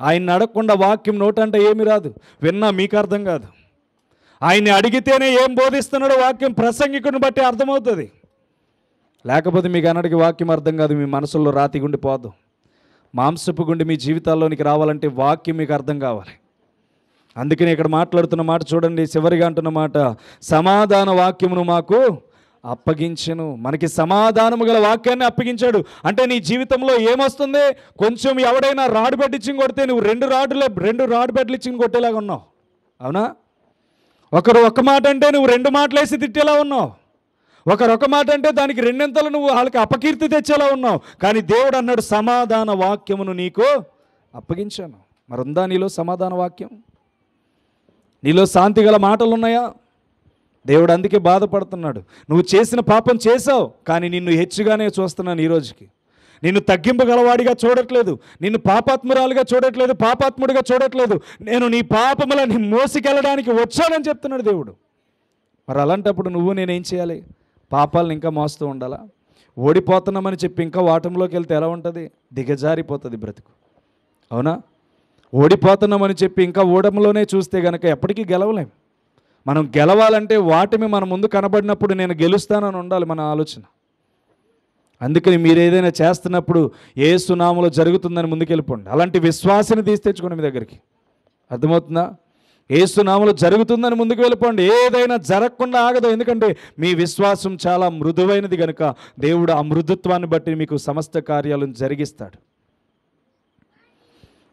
ఆయన్ని అడగకుండా వాక్యం నోటంటే ఏమి రాదు. విన్నా మీకు అర్థం కాదు. ఆయన్ని అడిగితేనే ఏం బోధిస్తున్నాడో వాక్యం ప్రసంగికుడిని బట్టి అర్థమవుతుంది. లేకపోతే మీకు అన్నటికి వాక్యం అర్థం కాదు. మీ మనసుల్లో రాతి గుండి పోదు. మాంసపు గుండి మీ జీవితాల్లోనికి రావాలంటే వాక్యం మీకు అర్థం కావాలి. అందుకని ఇక్కడ మాట్లాడుతున్న మాట చూడండి, చివరిగా అంటున్న మాట, సమాధాన వాక్యమును మాకు అప్పగించెను. మనకి సమాధానము గల వాక్యాన్ని అప్పగించాడు. అంటే నీ జీవితంలో ఏమొస్తుంది? కొంచెం ఎవడైనా రాడు బెడ్డిచ్చి కొడితే నువ్వు రెండు రాడు బెడ్లు ఇచ్చి కొట్టేలాగా ఉన్నావు. అవునా? ఒకరు ఒక మాట అంటే నువ్వు 2 మాటలేసి తిట్టేలా ఉన్నావు. ఒకరు ఒక మాట అంటే దానికి 2 నువ్వు వాళ్ళకి అపకీర్తి తెచ్చేలా ఉన్నావు. కానీ దేవుడు అన్నాడు, సమాధాన వాక్యమును నీకు అప్పగించాను. మరి ఉందా నీలో సమాధాన వాక్యం? నీలో శాంతి గల మాటలు ఉన్నాయా? దేవుడు అందుకే బాధపడుతున్నాడు. నువ్వు చేసిన పాపం చేసావు, కానీ నిన్ను హెచ్చుగానే చూస్తున్నాను. ఈ రోజుకి నిన్ను తగ్గింపగలవాడిగా చూడట్లేదు, నిన్ను పాపాత్మురాలుగా చూడట్లేదు, పాపాత్ముడిగా చూడట్లేదు. నేను నీ పాపములని మోసుకెళ్ళడానికి వచ్చానని చెప్తున్నాడు దేవుడు. మరి అలాంటప్పుడు నువ్వు నేనేం చేయాలి? పాపాలను ఇంకా మోస్తూ ఉండాలా? ఓడిపోతున్నామని చెప్పి ఇంకా వాటంలోకి వెళ్తే ఎలా ఉంటుంది? దిగజారిపోతుంది బ్రతుకు. అవునా? ఓడిపోతున్నామని చెప్పి ఇంకా ఓడంలోనే చూస్తే గనక ఎప్పటికీ గెలవలేం. మనం గెలవాలంటే వాటిని మన ముందు కనబడినప్పుడు నేను గెలుస్తానని ఉండాలి మన ఆలోచన. అందుకని మీరు ఏదైనా చేస్తున్నప్పుడు యేసు నామములో జరుగుతుందని ముందుకెళ్ళిపోండి. అలాంటి విశ్వాసాన్ని తీసి తెచ్చుకోండి మీ దగ్గరికి. అర్థమవుతుందా? యేసు నామములో జరుగుతుందని ముందుకు వెళ్ళిపోండి. ఏదైనా జరగకుండా ఆగదు. ఎందుకంటే మీ విశ్వాసం చాలా మృదువైనది కనుక దేవుడు ఆ మృదుత్వాన్ని బట్టి మీకు సమస్త కార్యాలను జరిగిస్తాడు.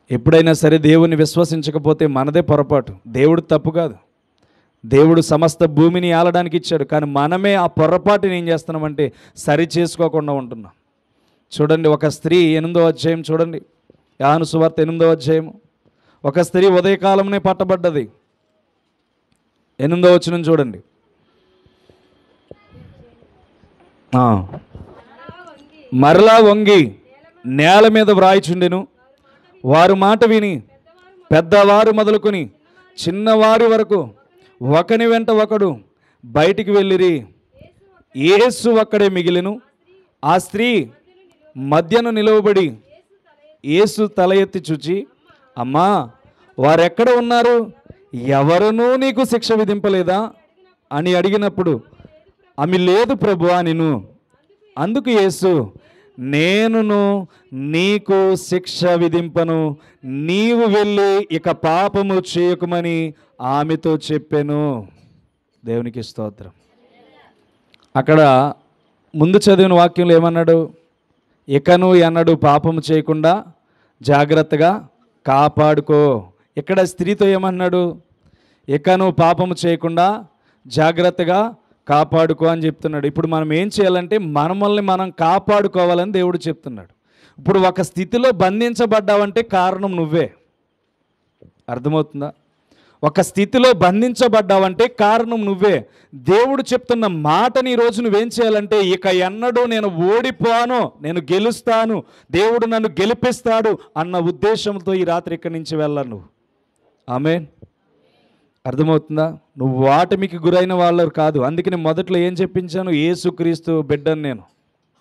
ఎప్పుడైనా సరే దేవుని విశ్వసించకపోతే మనదే పొరపాటు, దేవుడు తప్పు కాదు. దేవుడు సమస్త భూమిని ఆలడానికి ఇచ్చాడు, కానీ మనమే ఆ పొరపాటుని ఏం చేస్తున్నామంటే సరి చేసుకోకుండా ఉంటున్నాం. చూడండి, ఒక స్త్రీ 8వ అధ్యాయం చూడండి, యోహాను సువార్త 8వ అధ్యాయం. ఒక స్త్రీ ఉదయకాలంనే పట్టబడ్డది. 8వ వచనం చూడండి. మరలా వంగి నేల మీద వ్రాయిచుండెను. వారు మాట విని పెద్దవారు మొదలుకొని చిన్నవారి వరకు ఒకని వెంట ఒకడు బయటికి వెళ్ళిరి. యేసు అక్కడే మిగిలెను. ఆ స్త్రీ మధ్యను నిలవబడి యేసు తల ఎత్తి చూచి, అమ్మా, వారెక్కడ ఉన్నారు? ఎవరునూ నీకు శిక్ష విధింపలేదా అని అడిగినప్పుడు ఆమె, లేదు ప్రభువా నిన్ను. అందుకు యేసు, నేనును నీకు శిక్ష విధింపను, నీవు వెళ్ళి ఇక పాపము చేయకుమని ఆమెతో చెప్పాను. దేవునికి స్తోత్రం. అక్కడ ముందు చదివిన వాక్యంలో ఏమన్నాడు? ఇకను ఎన్నడు పాపము చేయకుండా జాగ్రత్తగా కాపాడుకో. ఇక్కడ స్త్రీతో ఏమన్నాడు? ఇకను పాపము చేయకుండా జాగ్రత్తగా కాపాడుకో అని చెప్తున్నాడు. ఇప్పుడు మనం ఏం చేయాలంటే మనల్ని మనం కాపాడుకోవాలని దేవుడు చెప్తున్నాడు. ఇప్పుడు ఒక స్థితిలో బంధించబడ్డావంటే కారణం నువ్వే. అర్థమవుతుందా? ఒక స్థితిలో బంధించబడ్డావంటే కారణం నువ్వే. దేవుడు చెప్తున్న మాటని ఈరోజు నువ్వేం చేయాలంటే, ఇక ఎన్నడూ నేను ఓడిపోను, నేను గెలుస్తాను, దేవుడు నన్ను గెలిపిస్తాడు అన్న ఉద్దేశంతో ఈ రాత్రి ఇక్కడి నుంచి వెళ్ళాను నువ్వు. ఆమేన్. అర్థమవుతుందా? నువ్వు వాటమికి గురైన వాళ్ళు కాదు. అందుకని మొదట్లో ఏం చెప్పించాను? యేసుక్రీస్తు బిడ్డను నేను.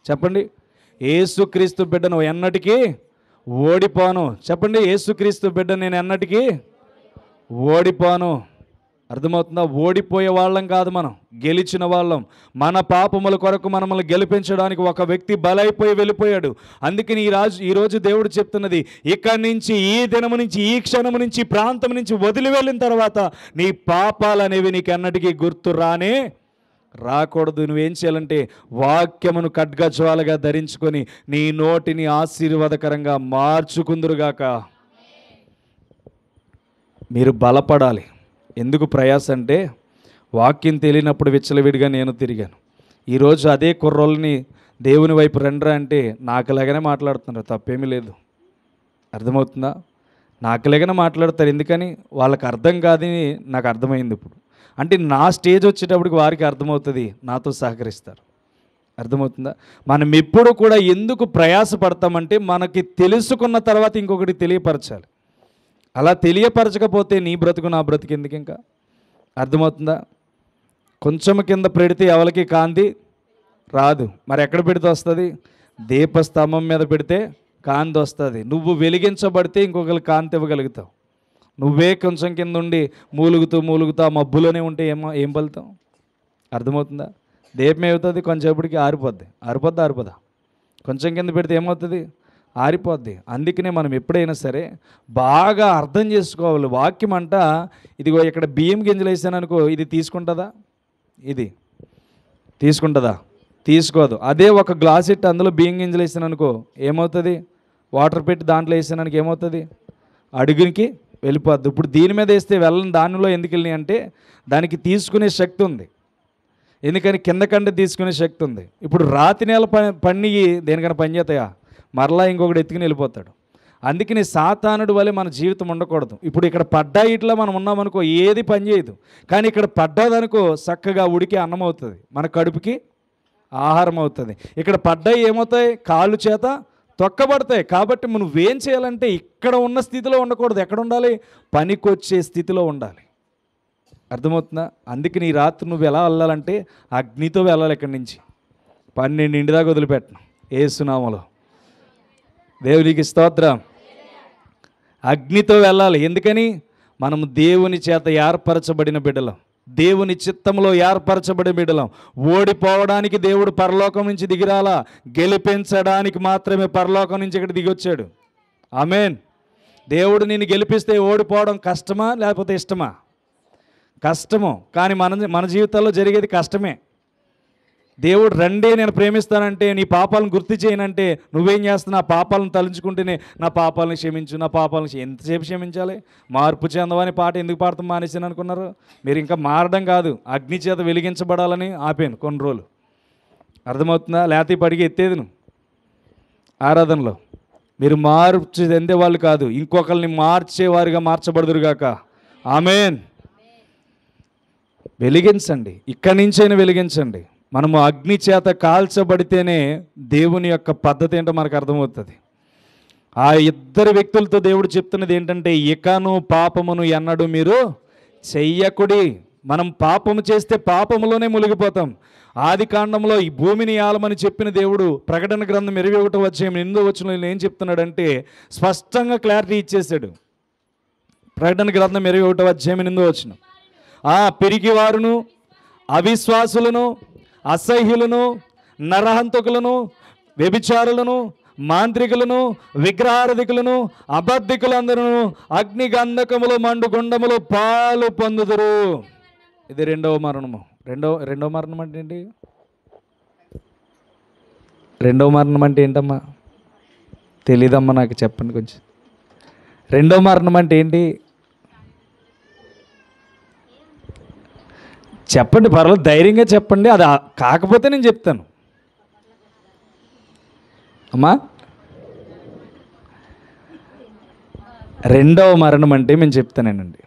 చెప్పండి, యేసుక్రీస్తు బిడ్డను ఎన్నటికీ ఓడిపోను. చెప్పండి, యేసుక్రీస్తు బిడ్డ నేను ఎన్నటికీ ఓడిపోను. అర్థమవుతుందా? ఓడిపోయే వాళ్ళం కాదు, మనం గెలిచిన వాళ్ళం. మన పాపముల కొరకు మనల్ని గెలిపించడానికి ఒక వ్యక్తి బలైపోయి వెళ్ళిపోయాడు. అందుకని ఈరోజు దేవుడు చెప్తున్నది, ఇక్కడి నుంచి, ఈ దినము నుంచి, ఈ క్షణము నుంచి, ప్రాంతం నుంచి వదిలి వెళ్ళిన తర్వాత నీ పాపాలు అనేవి నీకు ఎన్నటికీ గుర్తు రాకూడదు. నువ్వేం చేయాలంటే వాక్యమును ఖడ్గజ్వాలగా ధరించుకొని నీ నోటిని ఆశీర్వాదకరంగా మార్చుకుందురుగాక. మీరు బలపడాలి. ఎందుకు ప్రయాస అంటే, వాక్యం తెలియనప్పుడు విచ్చలవిడిగా నేను తిరిగాను. ఈరోజు అదే కుర్రోళ్ళని దేవుని వైపు రండ్రా అంటే నాకులాగానే మాట్లాడుతున్నారు, తప్పేమీ లేదు. అర్థమవుతుందా? నాకులాగానే మాట్లాడతారు. ఎందుకని? వాళ్ళకి అర్థం కాదని నాకు అర్థమైంది. ఇప్పుడు అంటే నా స్టేజ్ వచ్చేటప్పటికి వారికి అర్థమవుతుంది, నాతో సహకరిస్తారు. అర్థమవుతుందా? మనం ఎప్పుడు కూడా ఎందుకు ప్రయాస పడతామంటే, మనకి తెలుసుకున్న తర్వాత ఇంకొకటి తెలియపరచాలి. అలా తెలియపరచకపోతే నీ బ్రతుకు నా బ్రతుకు ఎందుకు ఇంకా? అర్థమవుతుందా? కొంచెం కింద పెడితే ఎవరికి కాంతి రాదు. మరి ఎక్కడ పెడితే వస్తుంది? దీపస్తంభం మీద పెడితే కాంతి వస్తుంది. నువ్వు వెలిగించబడితే ఇంకొకరికి కాంతి ఇవ్వగలుగుతావు. నువ్వే కొంచెం కింద ఉండి మూలుగుతూ ఆ మబ్బులోనే ఉంటే ఏం ఫలితం? అర్థమవుతుందా? దీపం ఏమవుతుంది? కొంచెంసేపటికి ఆరిపోద్దా? కొంచెం కింద పెడితే ఏమవుతుంది? ఆరిపోద్ది. అందుకనే మనం ఎప్పుడైనా సరే బాగా అర్థం చేసుకోవాలి. వాక్యం అంట, ఇదిగో ఇక్కడ బియ్యం గింజలు వేసాను అనుకో, ఇది తీసుకుంటుందా? ఇది తీసుకుంటుందా? తీసుకోదు. అదే ఒక గ్లాస్ ఇట్టి అందులో బియ్యం గింజలు వేసాను అనుకో, ఏమవుతుంది? వాటర్ పెట్టి దాంట్లో వేసానికి ఏమవుతుంది? అడుగునికి వెళ్ళిపోద్ది. ఇప్పుడు దీని మీద వేస్తే వెళ్ళని దానిలో ఎందుకు వెళ్ళినాయి అంటే, దానికి తీసుకునే శక్తి ఉంది. ఎందుకని? కింద కంటే తీసుకునే శక్తి ఉంది. ఇప్పుడు రాతి నేల పన్ని దేనికైనా పని చేస్తాయా? మరలా ఇంకొకటి ఎత్తుకుని వెళ్ళిపోతాడు. అందుకని సాతానుడి వలె మన జీవితం ఉండకూడదు. ఇప్పుడు ఇక్కడ పడ్డా ఇట్లా మనం ఉన్నామనుకో ఏది పని చేయదు. కానీ ఇక్కడ పడ్డాదనుకో చక్కగా ఉడికి అన్నం అవుతుంది, మన కడుపుకి ఆహారం అవుతుంది. ఇక్కడ పడ్డాయి ఏమవుతాయి? కాళ్ళు చేత తొక్కబడతాయి. కాబట్టి నువ్వేం చేయాలంటే ఇక్కడ ఉన్న స్థితిలో ఉండకూడదు. ఎక్కడ ఉండాలి? పనికొచ్చే స్థితిలో ఉండాలి. అర్థమవుతుందా? అందుకని ఈ రాత్రి నువ్వు ఎలా వెళ్ళాలంటే అగ్నితో వెళ్ళాలి. ఇక్కడి నుంచి 12 దాకా వదిలిపెట్టను యేసునామములో. దేవునికి స్తోత్రం. అగ్నితో వెళ్ళాలి. ఎందుకని? మనం దేవుని చేత ఏర్పరచబడిన బిడ్డలం, దేవుని చిత్తంలో ఏర్పరచబడిన బిడ్డలం. ఓడిపోవడానికి దేవుడు పరలోకం నుంచి దిగిరాలా, గెలిపించడానికి మాత్రమే పరలోకం నుంచి ఇక్కడ దిగొచ్చాడు. ఆమేన్. దేవుడు నిన్ను గెలిపిస్తే ఓడిపోవడం కష్టమా లేకపోతే ఇష్టమా? కష్టము. కానీ మన జీవితాల్లో జరిగేది కష్టమే. దేవుడు రండే నేను ప్రేమిస్తానంటే, నీ పాపాలను గుర్తు చేయనంటే నువ్వేం చేస్తున్నావు? ఆ పాపాలను తలుచుకుంటేనే నా పాపాలను క్షమించు, నా పాపాలను ఎంతసేపు క్షమించాలి? మార్పు చెందవని పాట ఎందుకు పాడతాం మానేసాను అనుకున్నారు? మీరు ఇంకా మారడం కాదు, అగ్ని చేత వెలిగించబడాలని ఆపాను కొన్ని రోజులు. అర్థమవుతుందా? లేకపోతే పడిగి ఎత్తేది నువ్వు ఆరాధనలో. మీరు మార్పు చెందేవాళ్ళు కాదు, ఇంకొకరిని మార్చేవారుగా మార్చబడుదురుగాక. ఆమేన్. వెలిగించండి, ఇక్కడి నుంచైనా వెలిగించండి. మనము అగ్ని చేత కాల్చబడితేనే దేవుని యొక్క పద్ధతి ఏంటో మనకు అర్థమవుతుంది. ఆ ఇద్దరు వ్యక్తులతో దేవుడు చెప్తున్నది ఏంటంటే, ఇకను పాపమును ఎన్నడూ మీరు చెయ్యకుడి. మనం పాపము చేస్తే పాపములోనే మునిగిపోతాం. ఆది కాండంలో ఈ భూమిని ఆలమని చెప్పిన దేవుడు ప్రకటన గ్రంథం 21:8 ఏం చెప్తున్నాడంటే, స్పష్టంగా క్లారిటీ ఇచ్చేసాడు. ప్రకటన గ్రంథం 21:8 పిరికివారును, అవిశ్వాసులను, అసహ్యులను, నరహంతకులను, వ్యభిచారులను, మాంత్రికులను, విగ్రహారాధికులను, అబద్ధికులందరూ అగ్నిగంధకములు మండుగుండములు పాలు పొందుదురు. ఇది రెండవ మరణము. రెండవ మరణం అంటే ఏంటి? రెండవ మరణం అంటే ఏంటమ్మా? తెలీదమ్మా, నాకు చెప్పండి కొంచెం. రెండవ మరణం అంటే ఏంటి? చెప్పండి, పర్వాలేదు, ధైర్యంగా చెప్పండి. అది కాకపోతే నేను చెప్తాను అమ్మా. రెండవ మరణం అంటే మేము చెప్తానేనండి,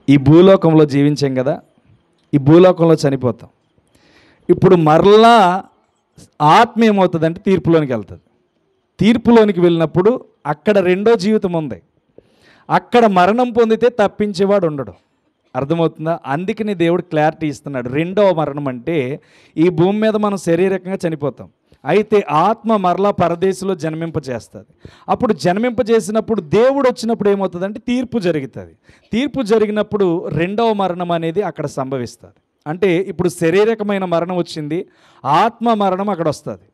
ఈ భూలోకంలో జీవించాం కదా, ఈ భూలోకంలో చనిపోతాం. ఇప్పుడు మరలా ఆత్మ ఏమవుతుందంటే తీర్పులోనికి వెళ్తుంది. తీర్పులోనికి వెళ్ళినప్పుడు అక్కడ రెండో జీవితం ఉంది. అక్కడ మరణం పొందితే తప్పించేవాడు ఉండడు. అర్థమవుతుందా? అందుకని దేవుడు క్లారిటీ ఇస్తున్నాడు. రెండవ మరణం అంటే ఈ భూమి మీద మనం శారీరకంగా చనిపోతాం, అయితే ఆత్మ మరలా పరదేశంలో జన్మింపజేస్తుంది. అప్పుడు జన్మింపజేసినప్పుడు దేవుడు వచ్చినప్పుడు ఏమవుతుందంటే తీర్పు జరుగుతుంది. తీర్పు జరిగినప్పుడు రెండవ మరణం అనేది అక్కడ సంభవిస్తుంది. అంటే ఇప్పుడు శారీరకమైన మరణం వచ్చింది, ఆత్మ మరణం అక్కడ వస్తుంది.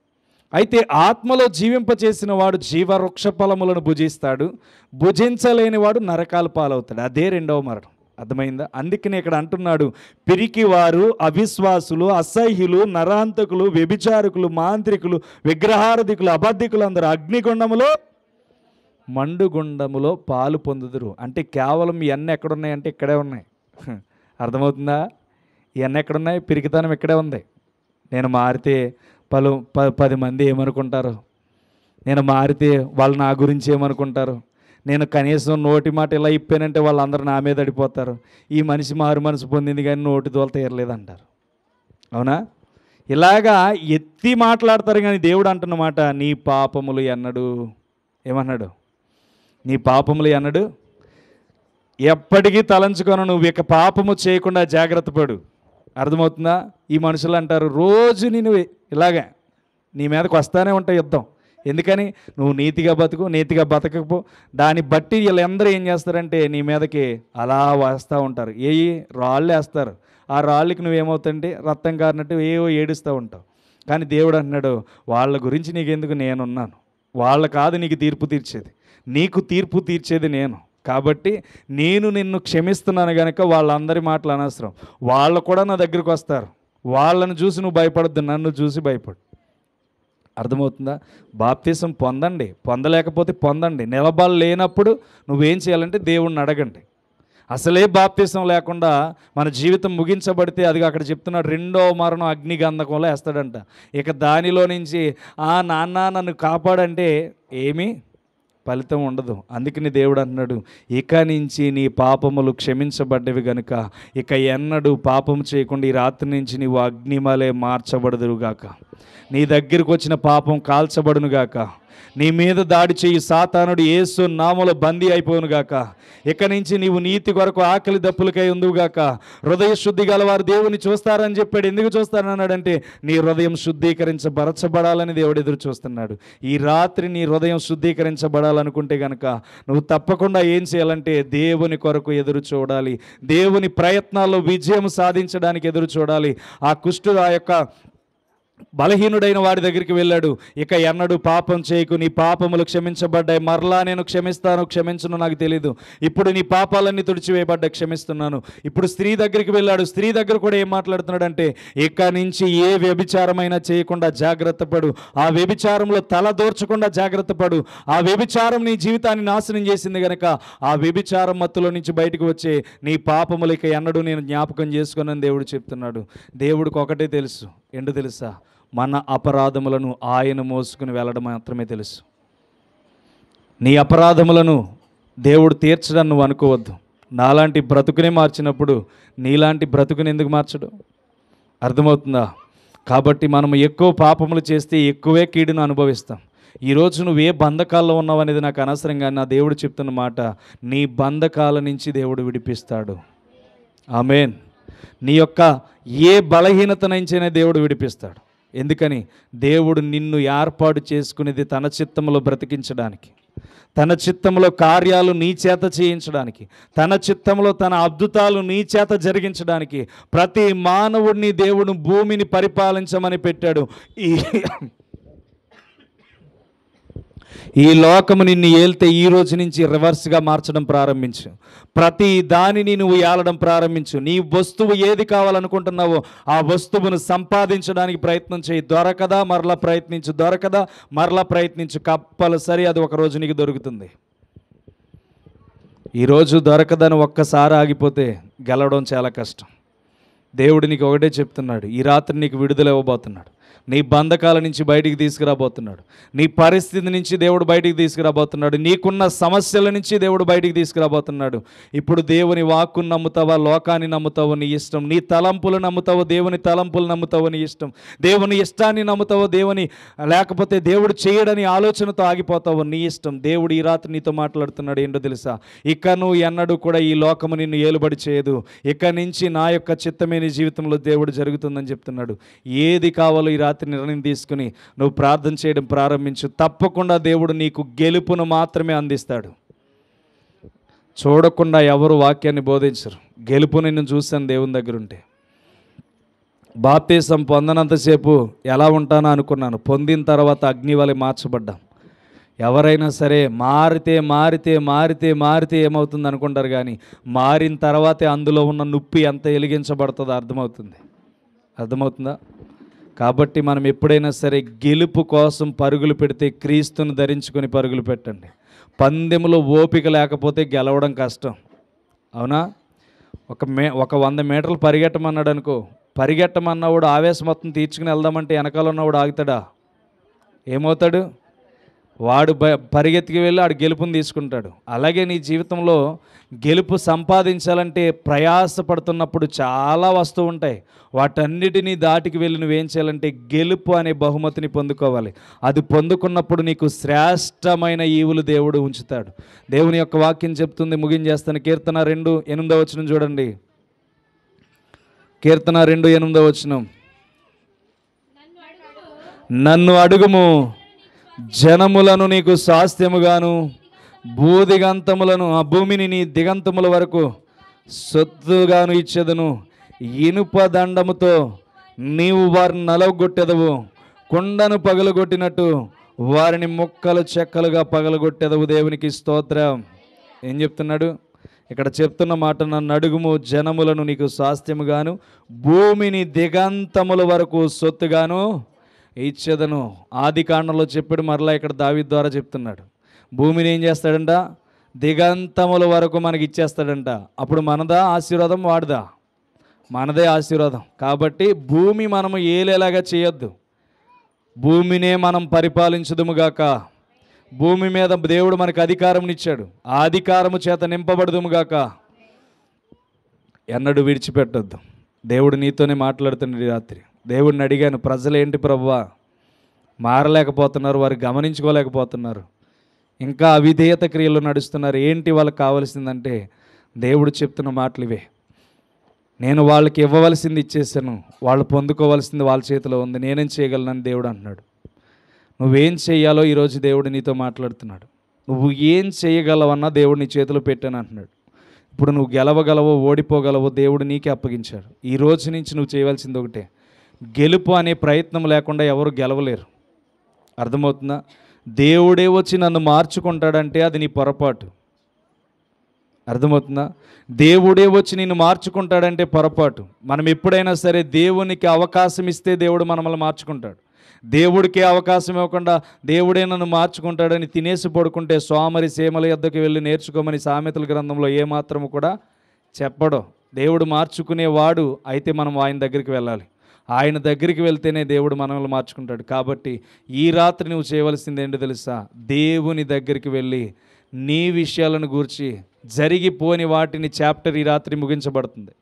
అయితే ఆత్మలో జీవింపచేసిన వాడు జీవవృక్ష ఫలములను భుజిస్తాడు, భుజించలేని వాడు నరకాల పాలవుతాడు. అదే రెండవ మరణం. అర్థమైందా? అందుకనే ఇక్కడ అంటున్నాడు, పిరికివారు, అవిశ్వాసులు, అసహ్యులు, నరహంతకులు, వ్యభిచారకులు, మాంత్రికులు, విగ్రహారాధికులు, అబద్ధికులు అందరూ అగ్నిగుండములో మండుగుండములో పాలు పొందుదురు. అంటే కేవలం ఇవన్నీ ఎక్కడున్నాయంటే ఇక్కడే ఉన్నాయి. అర్థమవుతుందా? ఇవన్నీ ఎక్కడున్నాయి? పిరికితనం ఇక్కడే ఉంది. నేను మారితే 10 మంది ఏమనుకుంటారు, నేను మారితే వాళ్ళు నా గురించి ఏమనుకుంటారు, నేను కనీసం నోటి మాట ఇలా ఇప్పానంటే వాళ్ళందరూ నా మీద అడిపోతారు, ఈ మనిషి మారు మనసు పొందింది కానీ నోటి దోల తీరలేదంటారు. అవునా? ఇలాగా ఎత్తి మాట్లాడతారు. కానీ దేవుడు అంటున్నమాట, నీ పాపములు ఎన్నడు, ఏమన్నాడు? నీ పాపములు ఎన్నడు ఎప్పటికీ తలంచుకొని నువ్వు ఇక పాపము చేయకుండా జాగ్రత్త పడు. అర్థమవుతుందా? ఈ మనుషులు అంటారు రోజు నేను ఇలాగే నీ మీదకి వస్తానే ఉంటాయి యుద్ధం. ఎందుకని? నువ్వు నీతిగా బతుకు, నీతిగా బతకపో. దాన్ని బట్టి వీళ్ళందరూ ఏం చేస్తారంటే నీ మీదకి అలా వస్తూ ఉంటారు. రాళ్ళు వేస్తారు. ఆ రాళ్ళకి నువ్వేమవుతుంటే రక్తం కారినట్టు ఏడుస్తూ ఉంటావు. కానీ దేవుడు అంటున్నాడు, వాళ్ళ గురించి నీకెందుకు, నేనున్నాను. వాళ్ళ కాదు నీకు తీర్పు తీర్చేది, నీకు తీర్పు తీర్చేది నేను. కాబట్టి నేను నిన్ను క్షమిస్తున్నాను కనుక వాళ్ళందరి మాటలు అనవసరం. వాళ్ళు కూడా నా దగ్గరికి వస్తారు. వాళ్ళని చూసి నువ్వు భయపడద్దు, నన్ను చూసి భయపడు. అర్థమవుతుందా? బాప్తీసం పొందండి, పొందలేకపోతే పొందండి. నిలబడలేనప్పుడు నువ్వేం చేయాలంటే దేవుణ్ణి అడగండి. అసలే బాప్తీసం లేకుండా మన జీవితం ముగించబడితే అది అక్కడ చెప్తున్నాడు, రెండో మరణం అగ్నిగంధకంలో వేస్తాడంట. ఇక దానిలో నుంచి నాన్న నన్ను కాపాడంటే ఏమీ ఫలితం ఉండదు. అందుకని దేవుడు అంటున్నాడు, ఇక నుంచి నీ పాపములు క్షమించబడ్డవి గనుక ఇక ఎన్నడూ పాపం చేయకుండా ఈ రాత్రి నుంచి నీవు అగ్నిమలే మార్చబడదురుగాక. నీ దగ్గరకు వచ్చిన పాపం కాల్చబడునుగాక. నీ మీద దాడి చేయి సాతానుడు యేసు నామములో బందీ అయిపోనుగాక. ఇక నుంచి నీవు నీతి కొరకు ఆకలి దప్పులకై ఉందువుగాక. హృదయ శుద్ధి గలవారు దేవుని చూస్తారని చెప్పాడు. ఎందుకు చూస్తారన్నాడంటే నీ హృదయం శుద్ధీకరించబరచబడాలని దేవుడు ఎదురు చూస్తున్నాడు. ఈ రాత్రి నీ హృదయం శుద్ధీకరించబడాలనుకుంటే కనుక నువ్వు తప్పకుండా ఏం చేయాలంటే దేవుని కొరకు ఎదురు చూడాలి. దేవుని ప్రయత్నాల్లో విజయం సాధించడానికి ఎదురు చూడాలి. ఆ కుష్ఠుడు ఆ యొక్క బలహీనుడైన వాడి దగ్గరికి వెళ్ళాడు. ఇక ఎన్నడూ పాపం చేయకు, నీ పాపములు క్షమించబడ్డాయి, మరలా నేను క్షమిస్తాను, క్షమించను నాకు తెలీదు, ఇప్పుడు నీ పాపాలన్నీ తుడిచివేయబడ్డాయి, క్షమిస్తున్నాను. ఇప్పుడు స్త్రీ దగ్గరికి వెళ్ళాడు. స్త్రీ దగ్గర కూడా ఏం మాట్లాడుతున్నాడంటే ఇక నుంచి ఏ వ్యభిచారమైనా చేయకుండా జాగ్రత్త పడు, ఆ వ్యభిచారంలో తల దోర్చకుండా జాగ్రత్త పడు. ఆ వ్యభిచారం నీ జీవితాన్ని నాశనం చేసింది కనుక ఆ వ్యభిచారం మత్తులో నుంచి బయటకు వచ్చే నీ పాపములు ఇక ఎన్నడూ నేను జ్ఞాపకం చేసుకున్నాను దేవుడు చెప్తున్నాడు. దేవుడికి ఒకటే తెలుసు, ఏంటో తెలుసా? మన అపరాధములను ఆయన మోసుకుని వెళ్ళడం మాత్రమే తెలుసు. నీ అపరాధములను దేవుడు తీర్చడం నువ్వు అనుకోవద్దు. నాలాంటి బ్రతుకునే మార్చినప్పుడు నీలాంటి బ్రతుకుని ఎందుకు మార్చడు? అర్థమవుతుందా? కాబట్టి మనం ఎక్కువ పాపములు చేస్తే ఎక్కువే కీడును అనుభవిస్తాం. ఈరోజు నువ్వు ఏ బంధకాల్లో ఉన్నావు అనేది నాకు అనవసరంగా, నా దేవుడు చెప్తున్న మాట, నీ బంధకాల నుంచి దేవుడు విడిపిస్తాడు. ఆమేన్. నీ యొక్క ఏ బలహీనత నుంచైనా దేవుడు విడిపిస్తాడు. ఎందుకని? దేవుడు నిన్ను ఏర్పాటు చేసుకునేది తన చిత్తంలో బ్రతికించడానికి, తన చిత్తంలో కార్యాలు నీ చేత చేయించడానికి, తన చిత్తంలో తన అద్భుతాలు నీ చేత జరిగించడానికి. ప్రతి మానవుడిని దేవుడు భూమిని పరిపాలించమని పెట్టాడు. ఈ లోకము నిన్ను ఏల్తే ఈ రోజు నుంచి రివర్స్గా మార్చడం ప్రారంభించు. ప్రతి దానిని నువ్వు ఏలడం ప్రారంభించు. నీ వస్తువు ఏది కావాలనుకుంటున్నావో ఆ వస్తువును సంపాదించడానికి ప్రయత్నం చేయి. దొరకదా మరలా ప్రయత్నించు, దొరకదా మరలా ప్రయత్నించు, కంపల్సరీ అది ఒకరోజు నీకు దొరుకుతుంది. ఈరోజు దొరకదని ఒక్కసారి ఆగిపోతే గెలవడం చాలా కష్టం. దేవుడు నీకు ఒకటే చెప్తున్నాడు, ఈ రాత్రి నీకు విడుదల ఇవ్వబోతున్నాడు. నీ బంధకాల నుంచి బయటికి తీసుకురాబోతున్నాడు. నీ పరిస్థితి నుంచి దేవుడు బయటికి తీసుకురాబోతున్నాడు. నీకున్న సమస్యల నుంచి దేవుడు బయటికి తీసుకురాబోతున్నాడు. ఇప్పుడు దేవుని వాక్కును నమ్ముతావా, లోకాన్ని నమ్ముతావో నీ ఇష్టం. నీ తలంపులు నమ్ముతావో, దేవుని తలంపులు నమ్ముతావో నీ ఇష్టం. దేవుని ఇష్టాన్ని నమ్ముతావో, లేకపోతే దేవుడు చేయడని ఆలోచనతో ఆగిపోతావో నీ ఇష్టం. దేవుడు ఈ రాత్రి నీతో మాట్లాడుతున్నాడు. ఏంటో తెలుసా? ఇక నువ్వు ఎన్నడూ కూడా ఈ లోకము నిన్ను ఏలుబడి చేయదు. ఇక నుంచి నా యొక్క చిత్తమే నీ జీవితంలో దేవుడు జరుగుతుందని చెప్తున్నాడు. ఏది కావాలో ఈ రాత్రి నిర్ణయం తీసుకుని నువ్వు ప్రార్థన చేయడం ప్రారంభించు. తప్పకుండా దేవుడు నీకు గెలుపును మాత్రమే అందిస్తాడు. చూడకుండా ఎవరు వాక్యాన్ని బోధించరు. గెలుపు నిన్ను చూశాను దేవుని దగ్గర ఉంటే. బాప్తీసం పొందనంతసేపు ఎలా ఉంటానో అనుకున్నాను, పొందిన తర్వాత అగ్ని వలె మార్చబడ్డాం. ఎవరైనా సరే మారితే మారితే మారితే మారితే ఏమవుతుంది అనుకుంటారు, కానీ మారిన తర్వాతే అందులో ఉన్న నొప్పి ఎంత వెలిగించబడుతుందో అర్థమవుతుందా? కాబట్టి మనం ఎప్పుడైనా సరే గెలుపు కోసం పరుగులు పెడితే క్రీస్తును ధరించుకొని పరుగులు పెట్టండి. పందెంలో ఓపిక లేకపోతే గెలవడం కష్టం, అవునా? ఒక 100 మీటర్లు పరిగెట్టమన్నాడు అనుకో, పరిగెట్టమన్నవాడు ఆవేశం మొత్తం తీర్చుకుని వెళ్దామంటే వెనకాల ఉన్నవాడు ఆగుతాడా? ఏమవుతాడు? వాడు పరిగెత్తికి వెళ్ళి ఆడు గెలుపుని తీసుకుంటాడు. అలాగే నీ జీవితంలో గెలుపు సంపాదించాలంటే ప్రయాసపడుతున్నప్పుడు చాలా వస్తువు ఉంటాయి. వాటన్నిటినీ దాటికి వెళ్ళి నువ్వేం చేయాలంటే గెలుపు అనే బహుమతిని పొందుకోవాలి. అది పొందుకున్నప్పుడు నీకు శ్రేష్టమైన ఈవులు దేవుడు ఉంచుతాడు. దేవుని యొక్క వాక్యం చెప్తుంది, ముగించేస్తాను. కీర్తన 2:8 చూడండి. కీర్తన 2:8, నన్ను అడుగుము, జనములను నీకు స్వాస్థ్యముగాను భూదిగంతములను, ఆ భూమిని నీ దిగంతముల వరకు సొత్తుగాను ఇచ్చేదను. ఇనుప దండముతో నీవు వారిని నలగొట్టెదవు, కొండను పగలగొట్టినట్టు వారిని ముక్కలు చెక్కలుగా పగలగొట్టెదవు. దేవునికి స్తోత్రం. ఏం చెప్తున్నాడు ఇక్కడ? చెప్తున్న మాట, నన్ను అడుగుము, జనములను నీకు స్వాస్థ్యముగాను భూమిని దిగంతముల వరకు సొత్తుగాను ఇచ్చేదను. ఆది కాండంలో చెప్పాడు, మరలా ఇక్కడ దావీదు ద్వారా చెప్తున్నాడు. భూమిని ఏం చేస్తాడంట? దిగంతముల వరకు మనకి ఇచ్చేస్తాడంట. అప్పుడు మనదా ఆశీర్వాదం, వాడుదా? మనదే ఆశీర్వాదం. కాబట్టి భూమి మనము ఏలేలాగా చేయొద్దు. భూమినే మనం పరిపాలించుదుముగాక, భూమి మీద దేవుడు మనకు అధికారం ఇచ్చాడు. ఆ అధికారము చేత నింపబడదుముగాక. ఎన్నడూ విడిచిపెట్టొద్దు. దేవుడు నీతోనే మాట్లాడుతున్నాడు ఈ రాత్రి. దేవుడిని అడిగాను, ప్రజలు ఏంటి ప్రభువా మారలేకపోతున్నారు, వారు గమనించుకోలేకపోతున్నారు, ఇంకా అవిధేయత క్రియలు నడుస్తున్నారు, ఏంటి వాళ్ళకి కావాల్సిందంటే దేవుడు చెప్తున్న మాటలు ఇవే. నేను వాళ్ళకి ఇవ్వవలసింది ఇచ్చేసాను, వాళ్ళు పొందుకోవాల్సింది వాళ్ళ చేతిలో ఉంది, నేనేం చేయగలనని దేవుడు అంటున్నాడు. నువ్వేం చేయాలో ఈరోజు దేవుడు నీతో మాట్లాడుతున్నాడు. నువ్వు ఏం చేయగలవన్నా దేవుడు నీ చేతిలో పెట్టాను అంటున్నాడు. ఇప్పుడు నువ్వు గెలవగలవో ఓడిపోగలవో దేవుడు నీకే అప్పగించాడు. ఈ రోజు నుంచి నువ్వు చేయవలసింది ఒకటే, గెలుపు అనే ప్రయత్నం లేకుండా ఎవరు గెలవలేరు. అర్థమవుతుందా? దేవుడే వచ్చి నన్ను మార్చుకుంటాడంటే అది నీ పొరపాటు. అర్థమవుతుందా? దేవుడే వచ్చి నిన్ను మార్చుకుంటాడంటే పొరపాటు. మనం ఎప్పుడైనా సరే దేవునికి అవకాశం ఇస్తే దేవుడు మనల్ని మార్చుకుంటాడు. దేవుడికే అవకాశం ఇవ్వకుండా దేవుడే నన్ను మార్చుకుంటాడని తినేసి పడుకుంటే సోమరి సీమల యొద్దకు వెళ్ళి నేర్చుకోమని సామెతల గ్రంథంలో ఏమాత్రము కూడా చెప్పడు. దేవుడు మార్చుకునేవాడు అయితే మనం ఆయన దగ్గరికి వెళ్ళాలి. ఆయన దగ్గరికి వెళ్తేనే దేవుడు మనల్ని మార్చుకుంటాడు. కాబట్టి ఈ రాత్రి నువ్వు చేయవలసింది ఏంటో తెలుసా? దేవుని దగ్గరికి వెళ్ళి నీ విషయాలను గూర్చి జరిగిపోని వాటిని చాప్టర్ ఈ రాత్రి ముగించబడుతుంది.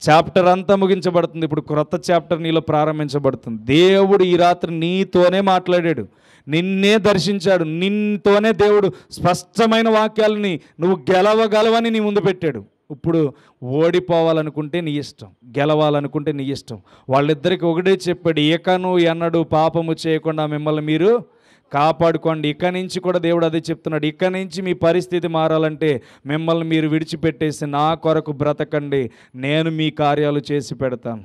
చాప్టర్ అంతా ముగించబడుతుంది. ఇప్పుడు క్రొత్త చాప్టర్ నీలో ప్రారంభించబడుతుంది. దేవుడు ఈ రాత్రి నీతోనే మాట్లాడాడు, నిన్నే దర్శించాడు, నిన్నతోనే దేవుడు స్పష్టమైన వాక్యాలని నువ్వు గెలవగలవని నీ ముందు పెట్టాడు. ఇప్పుడు ఓడిపోవాలనుకుంటే నీ ఇష్టం, గెలవాలనుకుంటే నీ ఇష్టం. వాళ్ళిద్దరికి ఒకటే చెప్పాడు, ఇకను ఎన్నడూ పాపము చేయకుండా మిమ్మల్ని మీరు కాపాడుకోండి. ఇక నుంచి కూడా దేవుడు అదే చెప్తున్నాడు. ఇక నుంచి మీ పరిస్థితి మారాలంటే మిమ్మల్ని మీరు విడిచిపెట్టేసి నా కొరకు బ్రతకండి, నేను మీ కార్యాలు చేసి పెడతాను.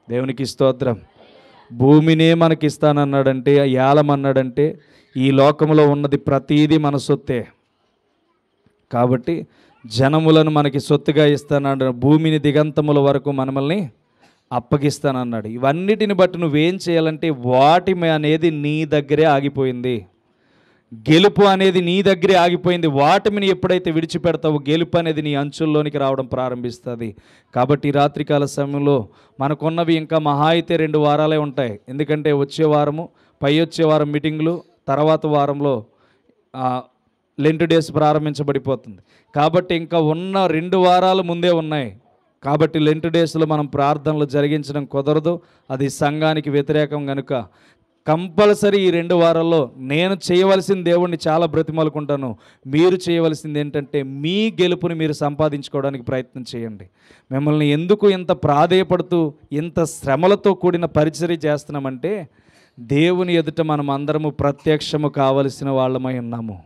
దేవునికి స్తోత్రం. భూమినే మనకి ఇస్తానన్నాడంటే, ఏలమన్నాడంటే ఈ లోకంలో ఉన్నది ప్రతీదీ మన సొత్తే. కాబట్టి జనములను మనకి సొత్తుగా ఇస్తానన్నాడు. భూమిని దిగంతముల వరకు మనల్ని అప్పగిస్తానన్నాడు. ఇవన్నిటిని బట్టి నువ్వేం చేయాలంటే వాటి అనేది నీ దగ్గరే ఆగిపోయింది. గెలుపు అనేది నీ దగ్గరే ఆగిపోయింది. వాటిని ఎప్పుడైతే విడిచిపెడతావో గెలుపు అనేది నీ అంచుల్లోనికి రావడం ప్రారంభిస్తుంది. కాబట్టి రాత్రికాల సమయంలో మనకున్నవి ఇంకా మహా అయితే 2 వారాలే ఉంటాయి. ఎందుకంటే వచ్చే వారము వచ్చే వారం మీటింగ్లు, తర్వాత వారంలో లెంట్ డేస్ ప్రారంభించబడిపోతుంది. కాబట్టి ఇంకా ఉన్న 2 వారాలు ముందే ఉన్నాయి. కాబట్టి లెంట్ డేస్లో మనం ప్రార్థనలు జరిగించడం కుదరదు, అది సంఘానికి వ్యతిరేకం కనుక కంపల్సరీ ఈ 2 వారాల్లో నేను చేయవలసింది దేవుణ్ణి చాలా బ్రతిమలుకుంటాను. మీరు చేయవలసింది ఏంటంటే మీ గెలుపుని మీరు సంపాదించుకోవడానికి ప్రయత్నం చేయండి. మిమ్మల్ని ఎందుకు ఇంత ప్రాధేయపడుతూ ఇంత శ్రమలతో కూడిన పరిచర్య చేస్తున్నామంటే దేవుని ఎదుట మనం అందరము ప్రత్యక్షము కావలసిన వాళ్ళమై ఉన్నాము.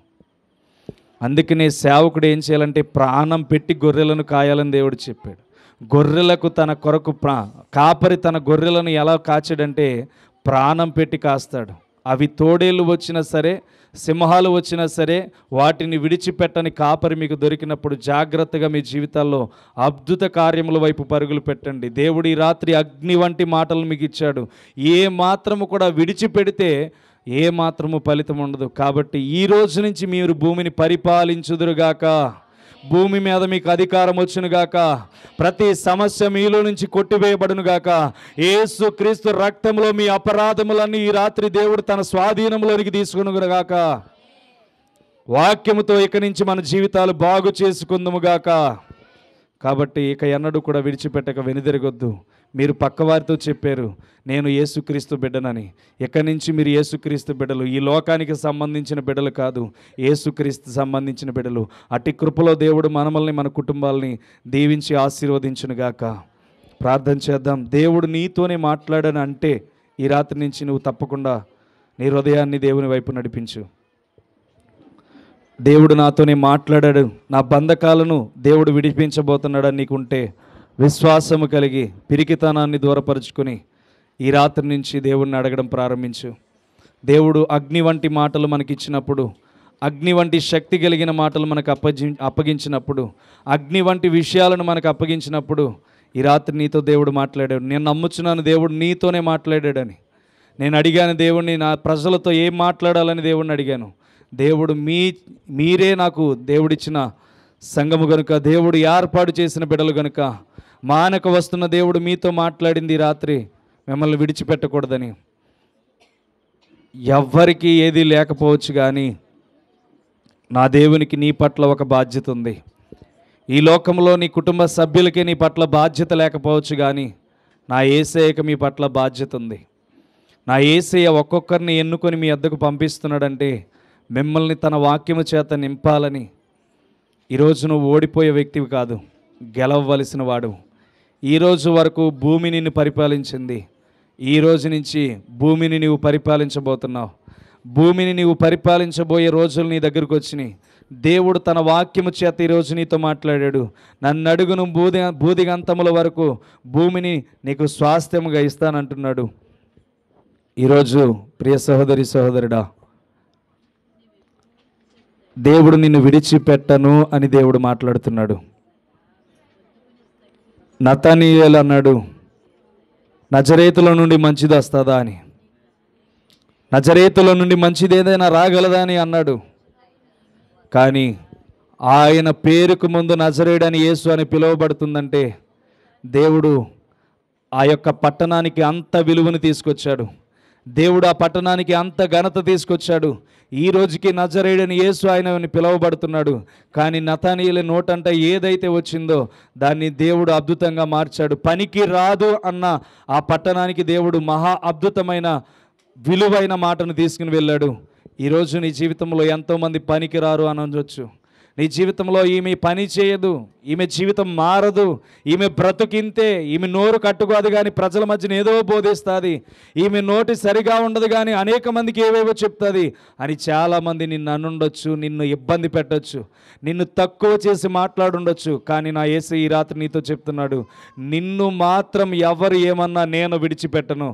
అందుకనే సేవకుడు ఏం చేయాలంటే ప్రాణం పెట్టి గొర్రెలను కాయాలని దేవుడు చెప్పాడు. గొర్రెలకు తన కొరకు కాపరి తన గొర్రెలను ఎలా కాచాడంటే ప్రాణం పెట్టి కాస్తాడు. అవి తోడేళ్ళు వచ్చినా సరే, సింహాలు వచ్చినా సరే వాటిని విడిచిపెట్టని కాపరి మీకు దొరికినప్పుడు జాగ్రత్తగా మీ జీవితాల్లో అద్భుత కార్యముల వైపు పరుగులు పెట్టండి. దేవుడు ఈ రాత్రి అగ్ని వంటి మాటలు మీకు ఇచ్చాడు. ఏ మాత్రము కూడా విడిచిపెడితే ఏ మాత్రము ఫలితం ఉండదు. కాబట్టి ఈ రోజు నుంచి మీరు భూమిని పరిపాలించుదురుగాక, భూమి మీద మీకు అధికారం వచ్చునుగాక, ప్రతి సమస్య మీలో నుంచి కొట్టివేయబడునుగాక. యేసు క్రీస్తు రక్తంలో మీ అపరాధములన్నీ ఈ రాత్రి దేవుడు తన స్వాధీనంలోనికి తీసుకునుగాక. వాక్యముతో ఇక నుంచి మన జీవితాలు బాగు చేసుకుందుముగాక. కాబట్టి ఇక ఎన్నడూ కూడా విడిచిపెట్టక వెనుదిరగొద్దు. మీరు పక్కవారితో చెప్పారు నేను యేసుక్రీస్తు బిడ్డనని. ఇక నుంచి మీరు యేసుక్రీస్తు బిడ్డలు, ఈ లోకానికి సంబంధించిన బిడ్డలు కాదు, యేసుక్రీస్తు సంబంధించిన బిడ్డలు. అట్టి కృపలో దేవుడు మనల్ని మన కుటుంబాలని దీవించి ఆశీర్వదించునుగాక. ప్రార్థన చేద్దాం. దేవుడు నీతోనే మాట్లాడని అంటే ఈ రాత్రి నుంచి నువ్వు తప్పకుండా నీ హృదయాన్ని దేవుని వైపు నడిపించు. దేవుడు నాతోనే మాట్లాడాడు, నా బంధకాలను దేవుడు విడిపించబోతున్నాడని నీకుంటే విశ్వాసము కలిగి పిరికితనాన్ని దూరపరుచుకొని ఈ రాత్రి నుంచి దేవుడిని అడగడం ప్రారంభించు. దేవుడు అగ్ని వంటి మాటలు మనకిచ్చినప్పుడు, అగ్ని వంటి శక్తి కలిగిన మాటలు మనకు అప్పగించినప్పుడు, అగ్ని వంటి విషయాలను మనకు అప్పగించినప్పుడు ఈ రాత్రి నీతో దేవుడు మాట్లాడాడు. నేను నమ్ముచున్నాను దేవుడు నీతోనే మాట్లాడాడని. నేను అడిగాను దేవుడిని, నా ప్రజలతో ఏం మాట్లాడాలని దేవుడిని అడిగాను. దేవుడు మీరే నాకు దేవుడిచ్చిన సంఘము గనుక, దేవుడు ఏర్పాటు చేసిన బిడ్డలు గనుక మానక వస్తున్న దేవుడు మీతో మాట్లాడింది రాత్రి మిమ్మల్ని విడిచిపెట్టకూడదని. ఎవ్వరికి ఏది లేకపోవచ్చు కానీ నా దేవునికి నీ పట్ల ఒక బాధ్యత ఉంది. ఈ లోకంలో నీ కుటుంబ సభ్యులకే నీ పట్ల బాధ్యత లేకపోవచ్చు, కానీ నా యేసయ్యకి మీ పట్ల బాధ్యత ఉంది. నా యేసయ్య ఒక్కొక్కరిని ఎన్నుకొని మీ వద్దకు పంపిస్తున్నాడంటే మిమ్మల్ని తన వాక్యము చేత నింపాలని. ఈరోజు నువ్వు ఓడిపోయే వ్యక్తివి కాదు, గెలవవలసిన వాడు. ఈరోజు వరకు భూమి నిన్ను పరిపాలించింది, ఈ రోజు నుంచి భూమిని నీవు పరిపాలించబోతున్నావు. భూమిని నీవు పరిపాలించబోయే రోజులు నీ దగ్గరకు వచ్చినాయి. దేవుడు తన వాక్యము చేత ఈరోజు నీతో మాట్లాడాడు. నన్ను అడుగును బూదిగంతముల వరకు భూమిని నీకు స్వాస్థ్యముగా ఇస్తానంటున్నాడు. ఈరోజు ప్రియ సహోదరి సహోదరుడా, దేవుడు నిన్ను విడిచిపెట్టను అని దేవుడు మాట్లాడుతున్నాడు. నతనీయేలు అన్నాడు, నజరేతుల నుండి మంచిది వస్తుందా అని. నజరేతుల నుండి మంచిది ఏదైనా రాగలదా అని అన్నాడు. కానీ ఆయన పేరుకు ముందు నజరేయుడని యేసు అని పిలువబడుతుందంటే దేవుడు ఆ యొక్క పట్టణానికి అంత విలువను తీసుకొచ్చాడు. దేవుడు ఆ పట్టణానికి అంత ఘనత తీసుకొచ్చాడు. ఈ రోజుకి నజరేయుడని యేసు ఆయన పిలువబడుతున్నాడు. కానీ నతనీయేలు నోటంట ఏదైతే వచ్చిందో దాన్ని దేవుడు అద్భుతంగా మార్చాడు. పనికి రాదు అన్న ఆ పట్టణానికి దేవుడు మహా అద్భుతమైన విలువైన మాటను తీసుకుని వెళ్ళాడు. ఈరోజు నీ జీవితంలో ఎంతోమంది పనికి రారు అని అనొచ్చు. నీ జీవితంలో ఈమె పని చేయదు, ఈమె జీవితం మారదు, ఈమె బ్రతుకింతే, ఈమె నోరు కట్టుకోదు కానీ ప్రజల మధ్యన ఏదో బోధిస్తుంది, ఈమె నోటి సరిగా ఉండదు కానీ అనేక మందికి ఏవేవో చెప్తుంది అని చాలామంది నిన్ను అనుండొచ్చు, నిన్ను ఇబ్బంది పెట్టచ్చు, నిన్ను తక్కువ చేసి మాట్లాడుండొచ్చు. కానీ నా యేసయ్య ఈ రాత్రి నీతో చెప్తున్నాడు, నిన్ను మాత్రం ఎవరు ఏమన్నా నేను విడిచిపెట్టను.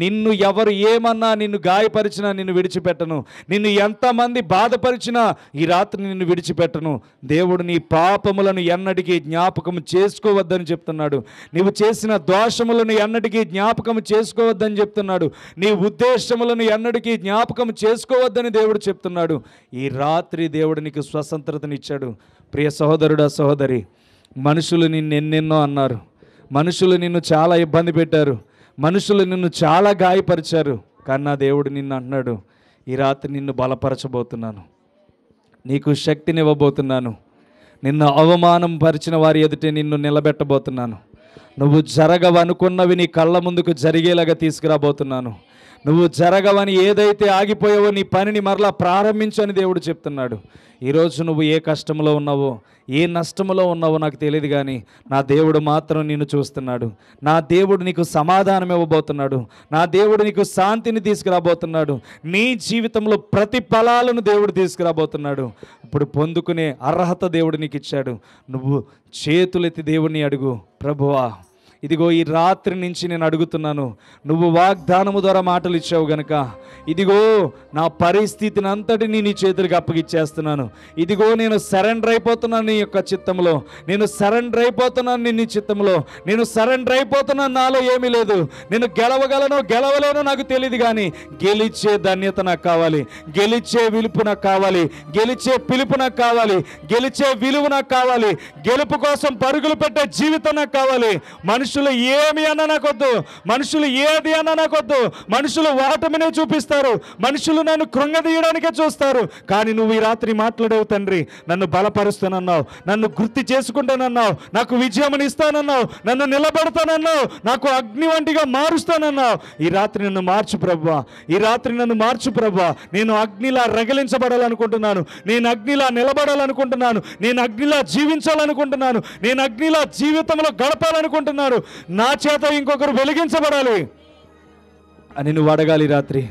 నిన్ను ఎవరు ఏమన్నా, నిన్ను గాయపరిచినా నిన్ను విడిచిపెట్టను. నిన్ను ఎంతమంది బాధపరిచినా ఈ రాత్రి నిన్ను విడిచిపెట్టను. దేవుడు నీ పాపములను ఎన్నటికీ జ్ఞాపకం చేసుకోవద్దని చెప్తున్నాడు. నీవు చేసిన దోషములను ఎన్నటికీ జ్ఞాపకం చేసుకోవద్దని చెప్తున్నాడు. నీ ఉద్దేశములను ఎన్నటికీ జ్ఞాపకం చేసుకోవద్దని దేవుడు చెప్తున్నాడు. ఈ రాత్రి దేవుడు నీకు స్వతంత్రతనిచ్చాడు. ప్రియ సహోదరుడా సహోదరి, మనుషులు నిన్ను ఎన్నెన్నో అన్నారు, మనుషులు నిన్ను చాలా ఇబ్బంది పెట్టారు, మనుషులు నిన్ను చాలా గాయపరిచారు. కానీ నా దేవుడు నిన్ను అన్నాడు, ఈ రాత్రి నిన్ను బలపరచబోతున్నాను, నీకు శక్తినివ్వబోతున్నాను, నిన్ను అవమానం పరిచిన వారి ఎదుటే నిన్ను నిలబెట్టబోతున్నాను, నువ్వు జరగవనుకున్నవి నీ కళ్ళ ముందుకు జరిగేలాగా తీసుకురాబోతున్నాను, నువ్వు జరగవని ఏదైతే ఆగిపోయావో నీ పనిని మరలా ప్రారంభించని దేవుడు చెప్తున్నాడు. ఈరోజు నువ్వు ఏ కష్టంలో ఉన్నావో, ఏ నష్టంలో ఉన్నావో నాకు తెలియదు, కానీ నా దేవుడు మాత్రం నిన్ను చూస్తున్నాడు. నా దేవుడు నీకు సమాధానం ఇవ్వబోతున్నాడు. నా దేవుడు నీకు శాంతిని తీసుకురాబోతున్నాడు. నీ జీవితంలో ప్రతిఫలాలను దేవుడు తీసుకురాబోతున్నాడు. ఇప్పుడు పొందుకునే అర్హత దేవుడు నీకు ఇచ్చాడు. నువ్వు చేతులెత్తి దేవుడిని అడుగు, ప్రభువా ఇదిగో ఈ రాత్రి నుంచి నేను అడుగుతున్నాను, నువ్వు వాగ్దానము ద్వారా మాటలు ఇచ్చావు గనుక ఇదిగో నా పరిస్థితిని అంతటినీ నీ చేతులకు అప్పగిచ్చేస్తున్నాను. ఇదిగో నేను సరెండర్ అయిపోతున్నాను నీ యొక్క చిత్తంలో, నేను సరెండర్ అయిపోతున్నాను నీ చిత్తంలో, నేను సరెండర్ అయిపోతున్నాను. నాలో ఏమీ లేదు, నేను గెలవగలను గెలవలేను నాకు తెలియదు, కానీ గెలిచే ధన్యత నాకు కావాలి, గెలిచే విలుపు నాకు కావాలి, గెలిచే పిలుపు నాకు కావాలి, గెలిచే విలువ నాకు కావాలి, గెలుపు కోసం పరుగులు పెట్టే జీవితం నాకు కావాలి. మనుషులు ఏమి అన్నా నాకొద్దు, మనుషులు ఏది అన్నా నాకొద్దు. మనుషులు వాటమినే చూపిస్తారు, మనుషులు నన్ను కృంగదీయడానికే చూస్తారు. కానీ నువ్వు ఈ రాత్రి మాట్లాడేవు, తండ్రి నన్ను బలపరుస్తానన్నావు, నన్ను గుర్తు చేసుకుంటానన్నావు, నాకు విజయమని ఇస్తానన్నావు, నన్ను నిలబెడతానన్నావు, నాకు అగ్ని వంటిగా మారుస్తానన్నావు. ఈ రాత్రి నన్ను మార్చు ప్రభువా, ఈ రాత్రి నన్ను మార్చు ప్రభువా. నేను అగ్నిలా రగిలించబడాలనుకుంటున్నాను, నేను అగ్నిలా నిలబడాలనుకుంటున్నాను, నేను అగ్నిలా జీవించాలనుకుంటున్నాను, నేను అగ్నిలా జీవితంలో గడపాలనుకుంటున్నాను. నా చేత ఇంకొకరు వెలిగించబడాలి అని నువ్వు అడగాలి. రాత్రి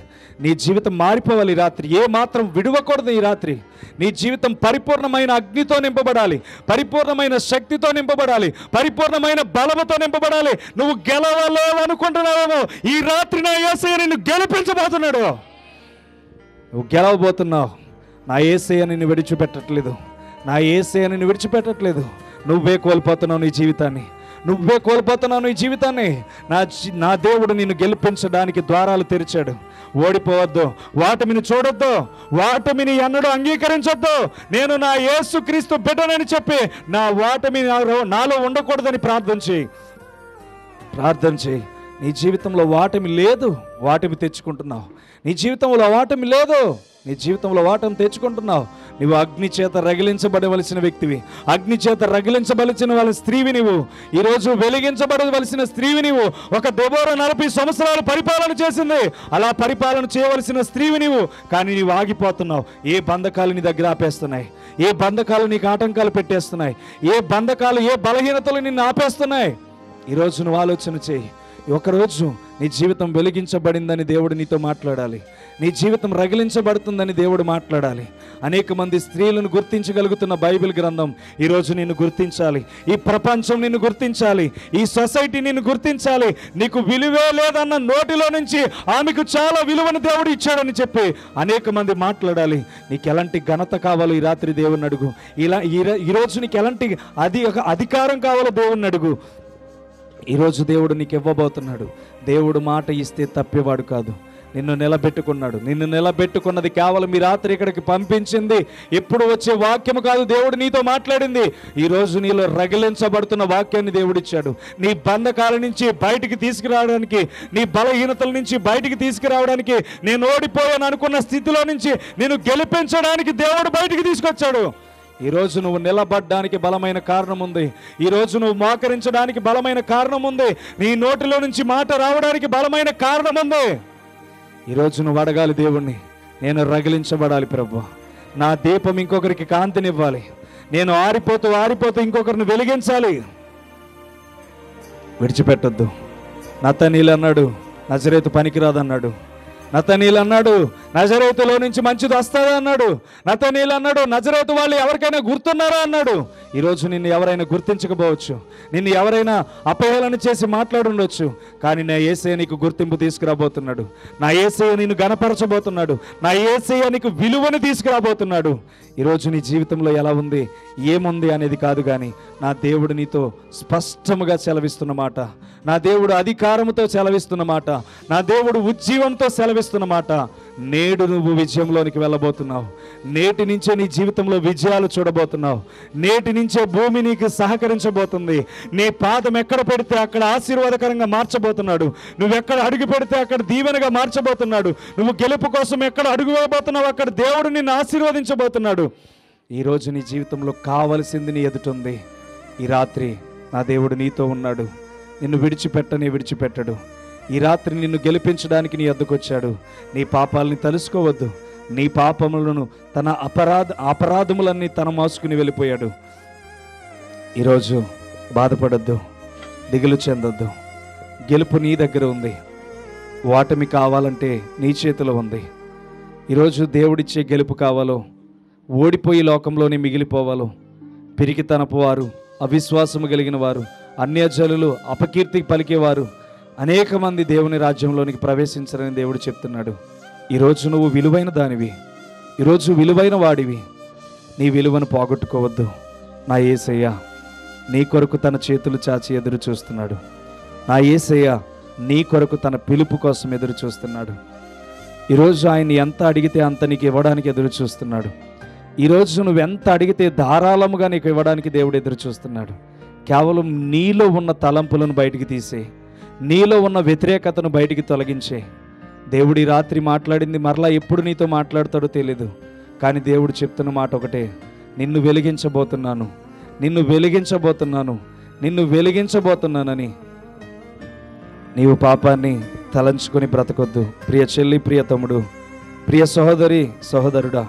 నీ జీవితం మారిపోవాలి. రాత్రి ఏ మాత్రం విడవకూడదు. ఈ రాత్రి నీ జీవితం పరిపూర్ణమైన అగ్నితో నింపబడాలి, పరిపూర్ణమైన శక్తితో నింపబడాలి, పరిపూర్ణమైన బలముతో నింపబడాలి. నువ్వు గెలవలేవు అనుకుంటున్నావేమో, ఈ రాత్రి నా యేసయ్య నిన్ను గెలిపించబోతున్నాడు. నువ్వు గెలవబోతున్నావు. నా యేసయ్య నిన్ను విడిచిపెట్టట్లేదు, నా యేసయ్య నిన్ను విడిచిపెట్టట్లేదు. నువ్వే కోల్పోతున్నావు నీ జీవితాన్ని, నువ్వే కోల్పోతున్నావు నీ జీవితాన్ని. నా దేవుడు నిన్ను గెలిపించడానికి ద్వారాలు తెరిచాడు. ఓడిపోవద్దు, వాటమిని చూడొద్దు, వాటమిని ఎన్నడూ అంగీకరించొద్దు. నేను నా యేసుక్రీస్తు బిడ్డనని చెప్పి నా వాటమి నాలో ఉండకూడదని ప్రార్థన చేయి. నీ జీవితంలో వాటమి లేదు, వాటమి తెచ్చుకుంటున్నావు. నీ జీవితంలో వాటమి లేదు, నీ జీవితంలో వాటమి తెచ్చుకుంటున్నావు. నువ్వు అగ్ని చేత రగిలించబడవలసిన వ్యక్తివి, అగ్ని చేత రగిలించబలిచిన వాళ్ళ స్త్రీవి నువ్వు. ఈరోజు వెలిగించబడవలసిన స్త్రీవి నువ్వు. ఒక దెబోరా 40 సంవత్సరాలు పరిపాలన చేసింది, అలా పరిపాలన చేయవలసిన స్త్రీవి నువ్వు. కానీ నీవు ఆగిపోతున్నావు. ఏ బంధకాలు నీ దగ్గర ఆపేస్తున్నాయి, ఏ బంధకాలు నీకు ఆటంకాలు పెట్టేస్తున్నాయి, ఏ బంధకాలు, ఏ బలహీనతలు నిన్ను ఆపేస్తున్నాయి. ఈరోజు నువ్వు ఆలోచన చేయి. ఒకరోజు నీ జీవితం వెలిగించబడిందని దేవుడు నీతో మాట్లాడాలి, నీ జీవితం రగిలించబడుతుందని దేవుడు మాట్లాడాలి. అనేక మంది స్త్రీలను గుర్తించగలుగుతున్న బైబిల్ గ్రంథం ఈరోజు నిన్ను గుర్తించాలి. ఈ ప్రపంచం నిన్ను గుర్తించాలి, ఈ సొసైటీ నిన్ను గుర్తించాలి. నీకు విలువే లేదన్న నోటిలో నుంచి ఆమెకు చాలా విలువను దేవుడు ఇచ్చాడని చెప్పి అనేక మంది మాట్లాడాలి. నీకు ఎలాంటి ఘనత కావాలో ఈ రాత్రి దేవుని అడుగు. ఈరోజు నీకు ఎలాంటి అధికారం కావాలో దేవుని అడుగు. ఈరోజు దేవుడు నీకు ఇవ్వబోతున్నాడు. దేవుడు మాట ఇస్తే తప్పేవాడు కాదు. నిన్ను నిలబెట్టుకున్నాడు. నిన్ను నిలబెట్టుకున్నది కేవలం ఈ రాత్రి ఇక్కడికి పంపించింది ఎప్పుడు వచ్చే వాక్యము కాదు. దేవుడు నీతో మాట్లాడింది. ఈరోజు నీలో రగిలించబడుతున్న వాక్యాన్ని దేవుడిచ్చాడు. నీ బంధకాల నుంచి బయటికి తీసుకురావడానికి, నీ బలహీనతల నుంచి బయటికి తీసుకురావడానికి, నేను ఓడిపోయాను అనుకున్న స్థితిలో నుంచి నేను గెలిపించడానికి దేవుడు బయటికి తీసుకొచ్చాడు. ఈరోజు నువ్వు నిలబడ్డానికి బలమైన కారణం ఉంది. ఈరోజు నువ్వు మోకరించడానికి బలమైన కారణం ఉంది. నీ నోటిలో నుంచి మాట రావడానికి బలమైన కారణం ఉంది. ఈరోజు నువ్వు అడగాలి దేవుణ్ణి, నేను రగిలించబడాలి ప్రభు, నా దీపం ఇంకొకరికి కాంతినివ్వాలి, నేను ఆరిపోతూ ఇంకొకరిని వెలిగించాలి. విడిచిపెట్టొద్దు. నతనీలు అన్నాడు నజరేతు పనికిరాదన్నాడు. నతనీలు అన్నాడు నజరేతులో నుంచి మంచిది వస్తుందా అన్నాడు. నతనీలు అన్నాడు నజరేతు వాళ్ళు ఎవరికైనా గుర్తున్నారా అన్నాడు. ఈరోజు నిన్ను ఎవరైనా గుర్తించకపోవచ్చు, నిన్ను ఎవరైనా అపహేళన చేసి మాట్లాడుండొచ్చు. కానీ నా యేసయ్య నీకు గుర్తింపు తీసుకురాబోతున్నాడు. నా యేసయ్య నిన్ను గణపరచబోతున్నాడు. నా యేసయ్య నీకు విలువను తీసుకురాబోతున్నాడు. ఈరోజు నీ జీవితంలో ఎలా ఉంది, ఏముంది అనేది కాదు, కానీ నా దేవుడు నీతో స్పష్టముగా సెలవిస్తున్న మాట, నా దేవుడు అధికారముతో సెలవిస్తున్న మాట, నా దేవుడు ఉజ్జీవంతో సెలవిస్తున్న మాట, నేడు నువ్వు విజయంలోనికి వెళ్ళబోతున్నావు. నేటి నుంచే నీ జీవితంలో విజయాలు చూడబోతున్నావు. నేటి నుంచే భూమి నీకు సహకరించబోతుంది. నీ పాదం ఎక్కడ పెడితే అక్కడ ఆశీర్వాదకరంగా మార్చబోతున్నాడు. నువ్వు ఎక్కడ అడుగు పెడితే అక్కడ దీవెనగా మార్చబోతున్నాడు. నువ్వు గెలుపు కోసం ఎక్కడ అడుగు వేయబోతున్నావు అక్కడ దేవుడు నిన్ను ఆశీర్వదించబోతున్నాడు. ఈరోజు నీ జీవితంలో కావలసింది నీ ఎదుటుంది. ఈ రాత్రి నా దేవుడు నీతో ఉన్నాడు. నిన్ను విడిచిపెట్టడు. ఈ రాత్రి నిన్ను గెలిపించడానికి నీ వద్దకు వచ్చాడు. నీ పాపాలని తలుసుకోవద్దు. నీ పాపములను, తన అపరాధములన్నీ తన మోసుకుని వెళ్ళిపోయాడు. ఈరోజు బాధపడద్దు, దిగులు చెందొద్దు. గెలుపు నీ దగ్గర ఉంది. ఓటమి కావాలంటే నీ చేతిలో ఉంది. ఈరోజు దేవుడిచ్చే గెలుపు కావాలో, ఓడిపోయి లోకంలోనే మిగిలిపోవాలో, పిరికితనపు వారు, అవిశ్వాసము కలిగిన వారు, అన్యజనులు, అపకీర్తికి పలికేవారు అనేక మంది దేవుని రాజ్యంలోనికి ప్రవేశించరని దేవుడు చెప్తున్నాడు. ఈరోజు నువ్వు విలువైన దానివి, ఈరోజు విలువైన వాడివి. నీ విలువను పోగొట్టుకోవద్దు. నా యేసయ్య నీ కొరకు తన చేతులు చాచి ఎదురు చూస్తున్నాడు. నా యేసయ్య నీ కొరకు తన పిలుపు కోసం ఎదురు చూస్తున్నాడు. ఈరోజు ఆయన్ని ఎంత అడిగితే అంత నీకు ఇవ్వడానికి ఎదురు చూస్తున్నాడు. ఈరోజు నువ్వెంత అడిగితే ధారాళముగా నీకు ఇవ్వడానికి దేవుడు ఎదురు చూస్తున్నాడు. కేవలం నీలో ఉన్న తలంపులను బయటికి తీసే, నీలో ఉన్న వ్యతిరేకతను బయటికి తొలగించే. దేవుడు ఈ రాత్రి మాట్లాడింది మరలా ఎప్పుడు నీతో మాట్లాడతాడో తెలీదు, కానీ దేవుడు చెప్తున్న మాట ఒకటే, నిన్ను వెలిగించబోతున్నాను, నిన్ను వెలిగించబోతున్నాను, నిన్ను వెలిగించబోతున్నానని. నీవు పాపాన్ని తలంచుకొని బ్రతకొద్దు. ప్రియ చెల్లి, ప్రియ తమ్ముడు, ప్రియ సహోదరి, సహోదరుడా,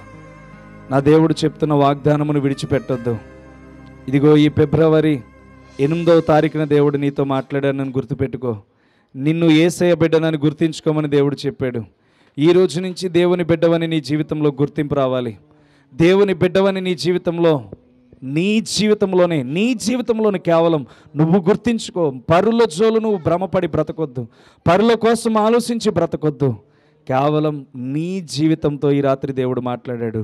నా దేవుడు చెప్తున్న వాగ్దానమును విడిచిపెట్టొద్దు. ఇదిగో ఈ ఫిబ్రవరి 8వ తారీఖున దేవుడు నీతో మాట్లాడానని గుర్తుపెట్టుకో. నిన్ను యేసయ్య బిడ్డనని గుర్తించుకోమని దేవుడు చెప్పాడు. ఈ రోజు నుంచి దేవుని బిడ్డవని నీ జీవితంలో గుర్తింపు రావాలి. దేవుని బిడ్డవని నీ జీవితంలోనే కేవలం నువ్వు గుర్తించుకో. పరుల జోలు నువ్వు భ్రమపడి బ్రతకొద్దు, పరుల కోసం ఆలోచించి బ్రతకొద్దు. కేవలం నీ జీవితంతో ఈ రాత్రి దేవుడు మాట్లాడాడు.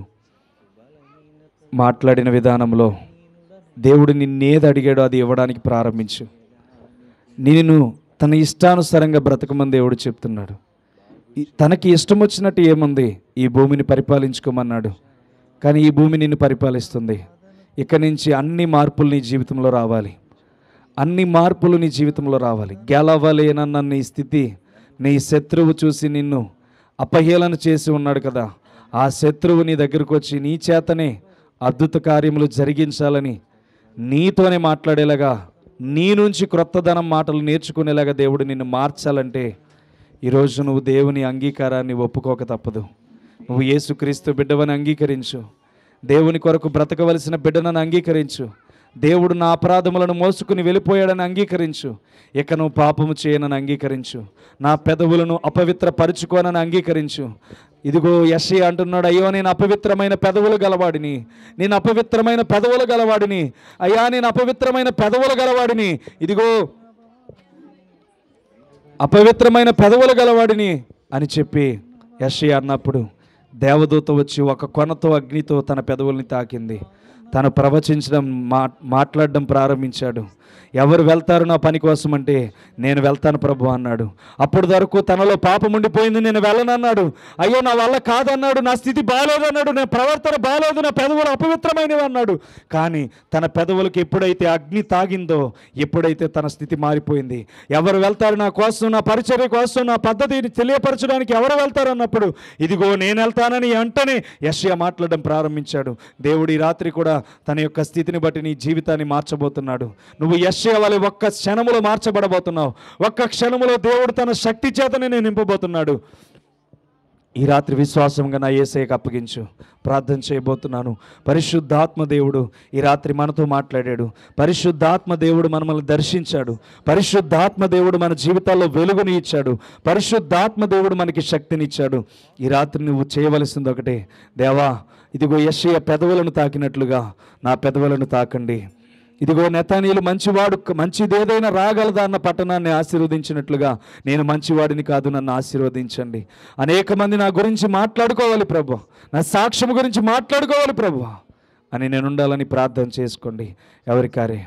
మాట్లాడిన విధానంలో దేవుడు నిన్నేది అడిగాడో అది ఇవ్వడానికి ప్రారంభించు. నిన్ను తన ఇష్టానుసారంగా బ్రతకమని దేవుడు చెప్తున్నాడు. తనకి ఇష్టం వచ్చినట్టు ఏముంది, ఈ భూమిని పరిపాలించుకోమన్నాడు. కానీ ఈ భూమి నిన్ను పరిపాలిస్తుంది. ఇక్కడి నుంచి అన్ని మార్పులు నీ జీవితంలో రావాలి. అన్ని మార్పులు నీ జీవితంలో రావాలి. గెలవలేనన్న నీ స్థితి, నీ శత్రువు చూసి నిన్ను అపహేళన చేసి ఉన్నాడు కదా, ఆ శత్రువు నీ దగ్గరకు వచ్చి నీ చేతనే అద్భుత కార్యములు జరిగించాలని నీతోనే మాట్లాడేలాగా, నీ నుంచి క్రొత్తదనం మాటలు నేర్చుకునేలాగా దేవుడు నిన్ను మార్చాలంటే ఈరోజు నువ్వు దేవుని అంగీకారాన్ని ఒప్పుకోక తప్పదు. నువ్వు యేసుక్రీస్తు బిడ్డవని అంగీకరించు. దేవుని కొరకు బ్రతకవలసిన బిడ్డనని అంగీకరించు. దేవుడు నా అపరాధములను మోసుకుని వెళ్ళిపోయాడని అంగీకరించు. ఇక నువ్వు పాపము చేయనని అంగీకరించు. నా పెదవులను అపవిత్రపరుచుకోనని అంగీకరించు. ఇదిగో యెషయా అంటున్నాడు, అయ్యో నేను అపవిత్రమైన పెదవులు గలవాడిని, నేను అపవిత్రమైన పెదవులు గలవాడిని, అయ్యా నేను అపవిత్రమైన పెదవులు గలవాడిని, ఇదిగో అపవిత్రమైన పెదవులు గలవాడిని అని చెప్పి యెషయా అన్నప్పుడు దేవదూత వచ్చి ఒక కొనతో అగ్నితో తన పెదవుల్ని తాకింది. తను ప్రవచించడం మాట్లాడడం ప్రారంభించాడు. ఎవరు వెళ్తారు నా పని కోసం అంటే నేను వెళ్తాను ప్రభు అన్నాడు. అప్పటి వరకు తనలో పాపం ఉండిపోయింది, నేను వెళ్ళనన్నాడు. అయ్యో నా వల్ల కాదన్నాడు, నా స్థితి బాగాలేదన్నాడు, నా ప్రవర్తన బాగాలేదు, నా పెదవులు అపవిత్రమైనవి అన్నాడు. కానీ తన పెదవులకు ఎప్పుడైతే అగ్ని తాగిందో, ఎప్పుడైతే తన స్థితి మారిపోయింది. ఎవరు వెళ్తారు నా కోసం, నా పరిచర్య కోసం, నా పద్ధతిని తెలియపరచడానికి ఎవరు వెళ్తారు అన్నప్పుడు ఇదిగో నేను వెళ్తానని వెంటనే యెషయా మాట్లాడడం ప్రారంభించాడు. దేవుడు ఈ రాత్రి కూడా తన యొక్క స్థితిని బట్టి నీ జీవితాన్ని మార్చబోతున్నాడు. నువ్వు యెషయా వలె ఒక్క క్షణములో మార్చబడబోతున్నావు. ఒక్క క్షణములో దేవుడు తన శక్తి చేతనే నేను నింపబోతున్నాడు. ఈ రాత్రి విశ్వాసంగా నా యేసయ్యకు అప్పగించు. ప్రార్థన చేయబోతున్నాను. పరిశుద్ధాత్మ దేవుడు ఈ రాత్రి మనతో మాట్లాడాడు. పరిశుద్ధాత్మ దేవుడు మనల్ని దర్శించాడు. పరిశుద్ధాత్మ దేవుడు మన జీవితాల్లో వెలుగుని ఇచ్చాడు. పరిశుద్ధాత్మ దేవుడు మనకి శక్తినిచ్చాడు. ఈ రాత్రి నువ్వు చేయవలసింది ఒకటే, దేవా ఇదిగో యెషయా పెదవులను తాకినట్లుగా నా పెదవులను తాకండి. ఇదిగో నెతనీయులు మంచివాడు, మంచిదేదైనా రాగలదా అన్న పట్టణాన్ని ఆశీర్వదించినట్లుగా నేను మంచివాడిని కాదు, నన్ను ఆశీర్వదించండి. అనేక మంది నా గురించి మాట్లాడుకోవాలి ప్రభు, నా సాక్ష్యం గురించి మాట్లాడుకోవాలి ప్రభు అని నేను ఉండాలని ప్రార్థన చేసుకోండి. ఎవరికారే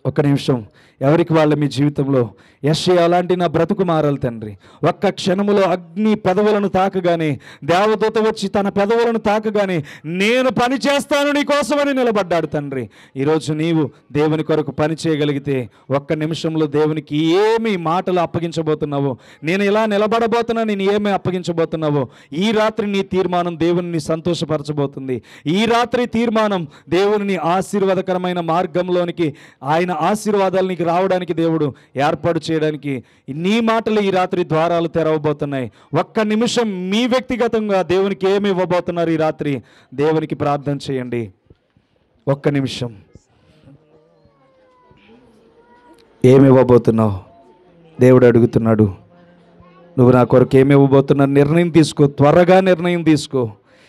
ఒక్క నిమిషం ఎవరికి వాళ్ళ మీ జీవితంలో యెషయా అలాంటి నా బ్రతుకు మారాలి తండ్రి. ఒక్క క్షణములో అగ్ని పెదవులను తాకగానే, దేవదూత వచ్చి తన పెదవులను తాకగానే నేను పని చేస్తాను నీ కోసమని నిలబడ్డాడు తండ్రి. ఈరోజు నీవు దేవుని కొరకు పని చేయగలిగితే ఒక్క నిమిషంలో దేవునికి ఏమి మాటలు అప్పగించబోతున్నావో, నేను ఇలా నిలబడబోతున్నా, నేను ఏమి అప్పగించబోతున్నావో ఈ రాత్రి నీ తీర్మానం దేవుని సంతోషపరచబోతుంది. ఈ రాత్రి తీర్మానం దేవుని ఆశీర్వాదకరమైన మార్గంలోనికి, ఆయన ఆశీర్వాదాలు నీకు రావడానికి దేవుడు ఏర్పాటు చేయడానికి నీ మాటలు ఈ రాత్రి ద్వారాలు తెరవబోతున్నాయి. ఒక్క నిమిషం మీ వ్యక్తిగతంగా దేవునికి ఏమి ఇవ్వబోతున్నారు ఈ రాత్రి దేవునికి ప్రార్థన చేయండి. ఒక్క నిమిషం ఏమి ఇవ్వబోతున్నావు దేవుడు అడుగుతున్నాడు. నువ్వు నా కొరకు ఏమి ఇవ్వబోతున్నావు నిర్ణయం తీసుకో, త్వరగా నిర్ణయం తీసుకో,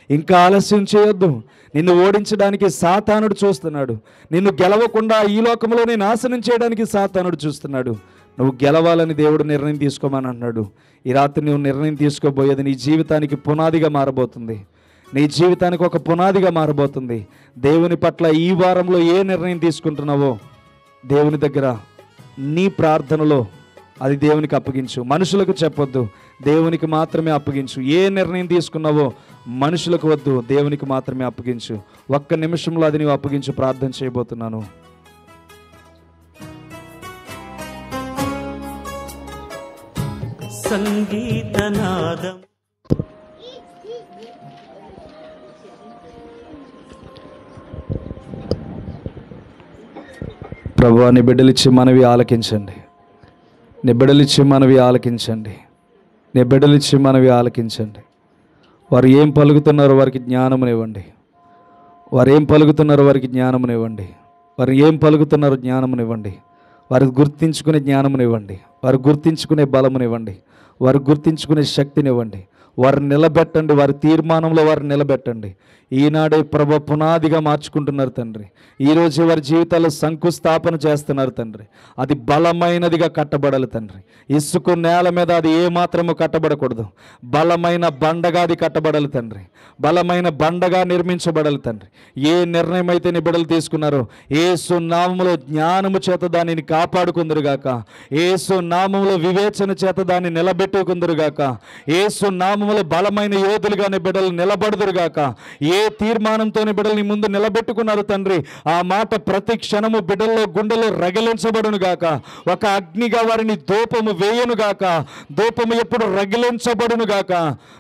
ఇంకా ఆలస్యం చేయొద్దు. నిన్ను ఓడించడానికి సాతానుడు చూస్తున్నాడు. నిన్ను గెలవకుండా ఈ లోకంలోనే నాశనం చేయడానికి సాతానుడు చూస్తున్నాడు. నువ్వు గెలవాలని దేవుడు నిర్ణయం తీసుకోమని అన్నాడు. ఈ రాత్రి నువ్వు నిర్ణయం తీసుకోబోయేది నీ జీవితానికి పునాదిగా మారబోతుంది. నీ జీవితానికి ఒక పునాదిగా మారబోతుంది. దేవుని పట్ల ఈ వారంలో ఏ నిర్ణయం తీసుకుంటున్నావో దేవుని దగ్గర నీ ప్రార్థనలో అది దేవునికి అప్పగించు. మనుషులకు చెప్పొద్దు, దేవునికి మాత్రమే అప్పగించు. ఏ నిర్ణయం తీసుకున్నావో మనుషులకు వద్దు, దేవునికి మాత్రమే అప్పగించు. ఒక్క నిమిషంలో అది నీవు అప్పగించు. ప్రార్థన చేయబోతున్నాను. సంగీతనాదం ప్రభువా, నీ బిడ్డలిచ్చి మనవి ఆలకించండి. నీ బిడ్డలిచ్చి మనవి ఆలకించండి. నీ బిడ్డలిచ్చి మనవి ఆలకించండి. వారు ఏం పలుకుతున్నారో వారికి జ్ఞానమునివ్వండి. వారు ఏం పలుకుతున్నారో వారికి జ్ఞానమునివ్వండి. వారు ఏం పలుకుతున్నారో జ్ఞానమునివ్వండి. వారు గుర్తించుకునే జ్ఞానమునివ్వండి. వారు గుర్తించుకునే బలమునివ్వండి. వారు గుర్తించుకునే శక్తినివ్వండి. వారు నిలబెట్టండి. వారి తీర్మానంలో వారు నిలబెట్టండి. ఈనాడే ప్రభు పునాదిగా మార్చుకుంటున్నారు తండ్రి. ఈరోజు వారి జీవితాల్లో శంకుస్థాపన చేస్తున్నారు తండ్రి. అది బలమైనదిగా కట్టబడాలి తండ్రి. ఇసుక నేల మీద అది ఏమాత్రము కట్టబడకూడదు. బలమైన బండగా అది కట్టబడాలి తండ్రి. బలమైన బండగా నిర్మించబడాలి తండ్రి. ఏ నిర్ణయం అయితే నీ బిడ్డలు తీసుకున్నారో యేసు నామములో జ్ఞానము చేత దానిని కాపాడుకుందరుగాక. యేసు నామములో వివేచన చేత దాన్ని నిలబెట్టుకుందరుగాక. యేసు నామములో నామములో బలమైన యోధులుగానే బిడ్డలు నిలబడుదురుగాక. ఏ తీర్మానంతోనే బిడ్డలు నీ ముందు నిలబెట్టుకున్నారు తండ్రి, ఆ మాట ప్రతి క్షణము బిడ్డల్లో గుండెలో రగిలించబడును గాక. ఒక అగ్నిగా వారిని ధూపము వేయను గాక. ధూపము ఎప్పుడు రగిలించబడును గాక.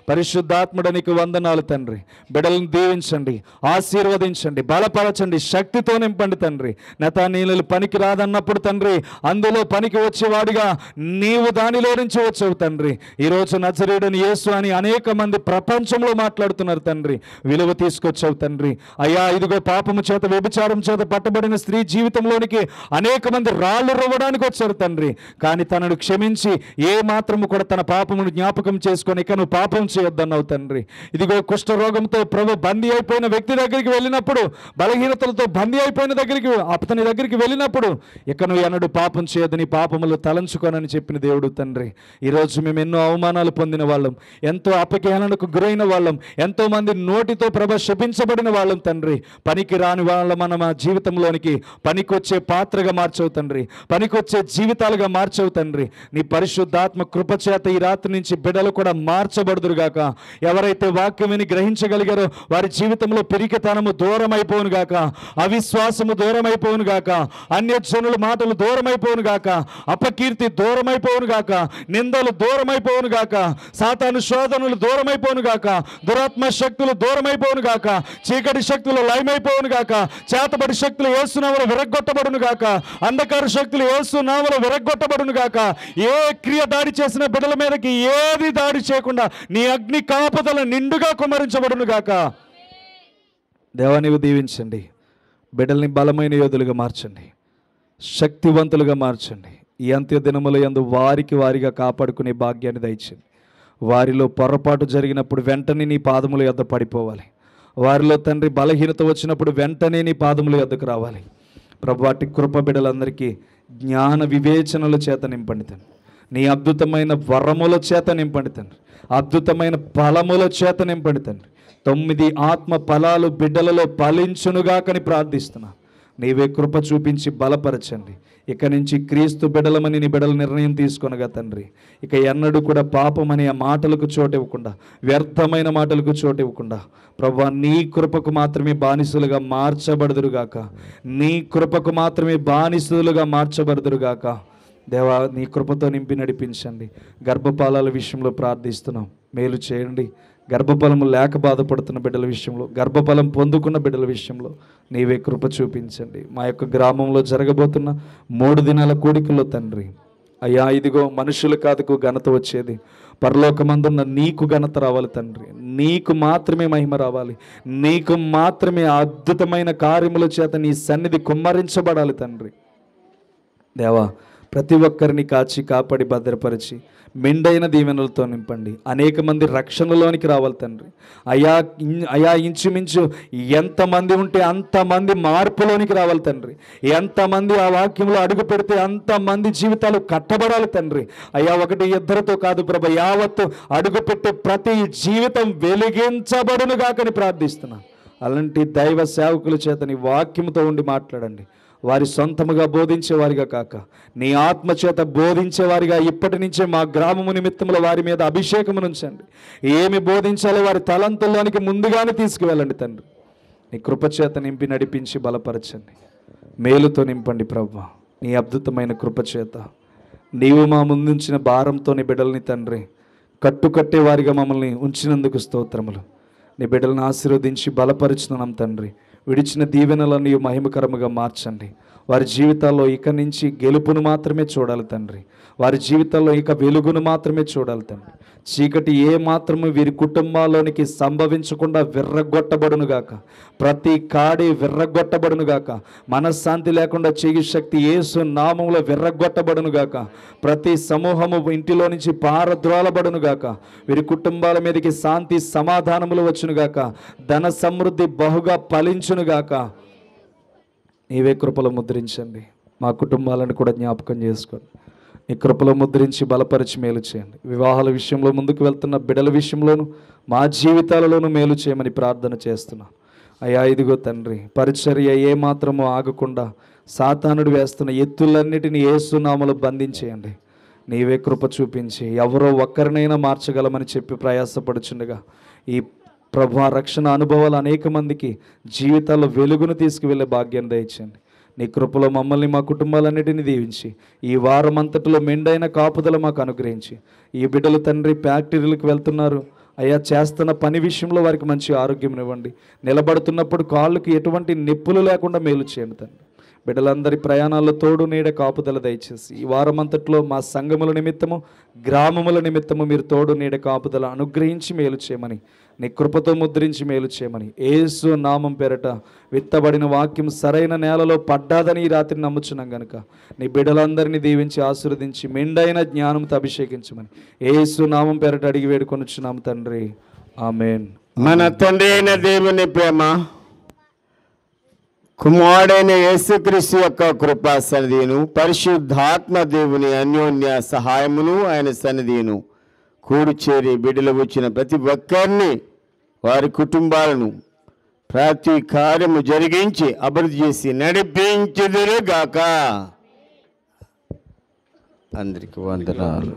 పరిశుద్ధాత్ముడానికి వందనాలు తండ్రి. బిడ్డలను దీవించండి, ఆశీర్వదించండి, బలపరచండి, శక్తితో నింపండి తండ్రి. నెతానీయులు పనికి రాదన్నప్పుడు తండ్రి, అందులో పనికి వచ్చేవాడిగా నీవు దానిలో నుంచి వచ్చావు తండ్రి. ఈరోజు నజరేయుడని యేసు అని అనేక మంది ప్రపంచంలో మాట్లాడుతున్నారు తండ్రి. విలువ తీసుకొచ్చావు తండ్రి. అయ్యా ఇదిగో పాపము చేత వ్యభిచారం చేత పట్టబడిన స్త్రీ జీవితంలోనికి అనేక మంది రాళ్ళు రువ్వడానికి వచ్చారు తండ్రి. కానీ తనను క్షమించి ఏ మాత్రము కూడా తన పాపమును జ్ఞాపకం చేసుకొని ఇక నువ్వు పాపం చేయొద్దన్నావు తండ్రి. ఇదిగో కుష్ఠరోగంతో ప్రభు బందీ అయిపోయిన వ్యక్తి దగ్గరికి వెళ్ళినప్పుడు, బలహీనతలతో బందీ అయిపోయిన అతని దగ్గరికి వెళ్ళినప్పుడు ఇక నువ్వు ఎన్నడూ పాపం చేయొద్దు, నీ పాపములు తలంచుకోనని చెప్పిన దేవుడు తండ్రి. ఈరోజు మేము ఎన్నో అవమానాలు పొందిన వాళ్ళం, ఎంతో అపకేళనకు గురైన వాళ్ళం, ఎంతో మంది నోటితో ప్రభ శపించబడిన వాళ్ళం తండ్రి. పనికి రాని వాళ్ళ మన జీవితంలోనికి పనికొచ్చే పాత్రగా మార్చవు తండ్రి, పనికొచ్చే జీవితాలుగా మార్చవు తండ్రి. నీ పరిశుద్ధాత్మ కృపచేత ఈ రాత్రి నుంచి బిడ్డలు కూడా మార్చబడుదురుగాక. ఎవరైతే వాక్యం విని గ్రహించగలిగారో వారి జీవితంలో పిరికితనము దూరం అయిపోను గాక, అవిశ్వాసము దూరం అయిపోను గాక, అన్యజనుల మాటలు దూరం అయిపోను గాక, అపకీర్తి దూరం అయిపోను గాక, నిందలు దూరం అయిపోను గాక, సాతాను శోధనలు దూరం అయిపోను గాక, దురాత్మ శక్తులు దూరం అయిపోను గాక, చీకటి శక్తులు లయమైపోను గాక, చేతబడి శక్తులు యేసునామములో విరగ్గొట్టబడును గాక, అంధకార శక్తులు యేసునామములో విరగ్గొట్టబడును గాక. ఏ క్రియ దాడి చేసిన బిడ్డల మీదకి ఏది దాడి చేయకుండా నీ అగ్ని కాపుదల నిండుగా కుమ్మరించబడును గాక. దేవా నీవు దీవించండి, బిడ్డల్ని బలమైన యోధులుగా మార్చండి, శక్తివంతులుగా మార్చండి. ఈ అంత్య దినముల యందు వారిగా కాపాడుకునే భాగ్యాన్ని దయచేయండి. వారిలో పొరపాటు జరిగినప్పుడు వెంటనే నీ పాదముల యొద్ద పడిపోవాలి. వారిలో తండ్రి బలహీనత వచ్చినప్పుడు వెంటనే నీ పాదముల యొద్దకు రావాలి. ప్రభు వాటి కృప బిడ్డలందరికీ జ్ఞాన వివేచనల చేత నింపండి తండ్రి. నీ అద్భుతమైన వరముల చేత నింపండి తండ్రి, అద్భుతమైన ఫలముల చేత నింపండి తండ్రి. 9 ఆత్మ ఫలాలు బిడ్డలలో ఫలించునుగాకని ప్రార్థిస్తున్నా. నీవే కృప చూపించి బలపరచండి. ఇక నుంచి క్రీస్తు బిడ్డలమని నీ బిడ్డల నిర్ణయం తీసుకొనగా తండ్రి, ఇక ఎన్నడూ కూడా పాపం అనే ఆ మాటలకు చోటు ఇవ్వకుండా, వ్యర్థమైన మాటలకు చోటు ఇవ్వకుండా ప్రభువా నీ కృపకు మాత్రమే బానిసలుగా మార్చబడుదురుగాక. నీ కృపకు మాత్రమే బానిసలుగా మార్చబడుదురుగాక. దేవా నీ కృపతో నింపి నడిపించండి. గర్భపాలాల విషయంలో ప్రార్థిస్తున్నాం, మేలు చేయండి. గర్భఫలము లేక బాధపడుతున్న బిడ్డల విషయంలో, గర్భఫలం పొందుకున్న బిడ్డల విషయంలో నీవే కృప చూపించండి. మా యొక్క గ్రామంలో జరగబోతున్న 3 దినాల కూడికల్లో తండ్రి, అయ్యా ఇదిగో మనుషుల కాదుకు ఘనత వచ్చేది, పరలోకమందున్న నీకు ఘనత రావాలి తండ్రి. నీకు మాత్రమే మహిమ రావాలి, నీకు మాత్రమే అద్భుతమైన కార్యముల చేత నీ సన్నిధి కుమ్మరించబడాలి తండ్రి. దేవా ప్రతి ఒక్కరిని కాచి కాపాడి భద్రపరిచి మెండైన దీవెనలతో నింపండి. అనేక మంది రక్షణలోనికి రావాలి తండ్రి. అయా ఇంచుమించు ఎంతమంది ఉంటే అంతమంది మార్పులోనికి రావాలి తండ్రి. ఎంతమంది ఆ వాక్యంలో అడుగు పెడితే అంతమంది జీవితాలు కట్టబడాలి తండ్రి. అయ్యా 1-2తో కాదు ప్రభ, యావత్తు అడుగు పెట్టే ప్రతి జీవితం వెలిగించబడును గాకని ప్రార్థిస్తున్నా. అలాంటి దైవ సేవకుల చేత నీ వాక్యంతో ఉండి మాట్లాడండి. వారి సొంతముగా బోధించేవారిగా కాక నీ ఆత్మచేత బోధించేవారిగా ఇప్పటి నుంచే మా గ్రామము నిమిత్తముల వారి మీద అభిషేకము ఉంచండి. ఏమి బోధించాలో వారి తలంతుల్లోనికి ముందుగానే తీసుకువెళ్ళండి తండ్రి. నీ కృపచేత నింపి నడిపించి బలపరచండి, మేలుతో నింపండి ప్రభువా. నీ అద్భుతమైన కృపచేత నీవు మా ముందుంచిన భారంతో నీ బిడ్డల్ని తండ్రి కట్టుకట్టే వారిగా మమ్మల్ని ఉంచినందుకు స్తోత్రములు. నీ బిడ్డలను ఆశీర్వదించి బలపరుచుతున్నాం తండ్రి. విడిచిన దీవెనలను మహిమకరముగా మార్చండి. వారి జీవితాల్లో ఇక నుంచి గెలుపును మాత్రమే చూడాలి తండ్రి. వారి జీవితాల్లో ఇక వెలుగును మాత్రమే చూడాలి తండ్రి. చీకటి ఏ మాత్రము వీరి కుటుంబాల్లోనికి సంభవించకుండా విర్రగొట్టబడునుగాక. ప్రతి కాడి విర్రగొట్టబడునుగాక. మనశ్శాంతి లేకుండా చెయ్యి శక్తి యేసు నామములో విర్రగొట్టబడునుగాక. ప్రతి సమూహము ఇంటిలో నుంచి పారద్రోలబడునుగాక. వీరి కుటుంబాల మీదకి శాంతి సమాధానములు వచ్చునుగాక. ధన సమృద్ధి బహుగా ఫలించునుగాక. నీవే కృపలో ముద్రించండి. మా కుటుంబాలను కూడా జ్ఞాపకం చేసుకోండి. నీ కృపలో ముద్రించి బలపరిచి మేలు చేయండి. వివాహాల విషయంలో ముందుకు వెళ్తున్న బిడ్డల విషయంలోనూ మా జీవితాలలోనూ మేలు చేయమని ప్రార్థన చేస్తున్నా. అయ్యా ఇదిగో తండ్రి, పరిచర్య ఏమాత్రమో ఆగకుండా సాతానుడు వేస్తున్న ఎత్తులన్నిటినీ యేసు నామములో బంధించేయండి. నీవే కృప చూపించి ఎవరో ఒక్కరినైనా మార్చగలమని చెప్పి ప్రయాసపడుచుండగా ఈ ప్రభు రక్షణ అనుభవాలు అనేక మందికి జీవితాల్లో వెలుగును తీసుకువెళ్ళే భాగ్యాన్ని దయచేయండి. నీ కృపలో మమ్మల్ని మా కుటుంబాలన్నిటిని దీవించి ఈ వారం అంతటిలో మెండైన కాపుదల మాకు అనుగ్రహించి ఈ బిడ్డలు తండ్రి ఫ్యాక్టరీలకు వెళ్తున్నారు అయ్యా, చేస్తున్న పని విషయంలో వారికి మంచి ఆరోగ్యం ఇవ్వండి. నిలబడుతున్నప్పుడు కాళ్ళకి ఎటువంటి నొప్పులు లేకుండా మేలు చేయండి తండ్రి. బిడ్డలందరి ప్రయాణాల్లో తోడు నీడ కాపుదల దయచేసి ఈ వారం అంతట్లో మా సంఘముల నిమిత్తము గ్రామముల నిమిత్తము మీరు తోడు నీడ కాపుదల అనుగ్రహించి మేలు చేయమని నీ కృపతో ముద్రించి మేలు చేయమని యేసు నామం పేరట విత్తబడిన వాక్యం సరైన నేలలో పడ్డాదని ఈ రాత్రి నమ్ముచున్నాం గనుక నీ బిడ్డలందరినీ దీవించి ఆశీర్వదించి మెండైన జ్ఞానంతో అభిషేకించమని యేసు నామం పేరట అడిగి వేడుకొనుచున్నాం తండ్రి, ఆమేన్. మన తండ్రి అయిన దేవుని ప్రేమ, కుమారుడైన యేసుక్రీస్తు యొక్క కృపా సన్నిధిను, పరిశుద్ధాత్మ దేవుని అన్యోన్య సహాయమును ఆయన సన్నిధిను కూడి చేరి బిడ్డలు వచ్చిన ప్రతి ఒక్కరిని వారి కుటుంబాలను ప్రతి కార్యము జరిగించి అభివృద్ధి చేసి నడిపించుదురుగాక. అందరికీ వందనాలు.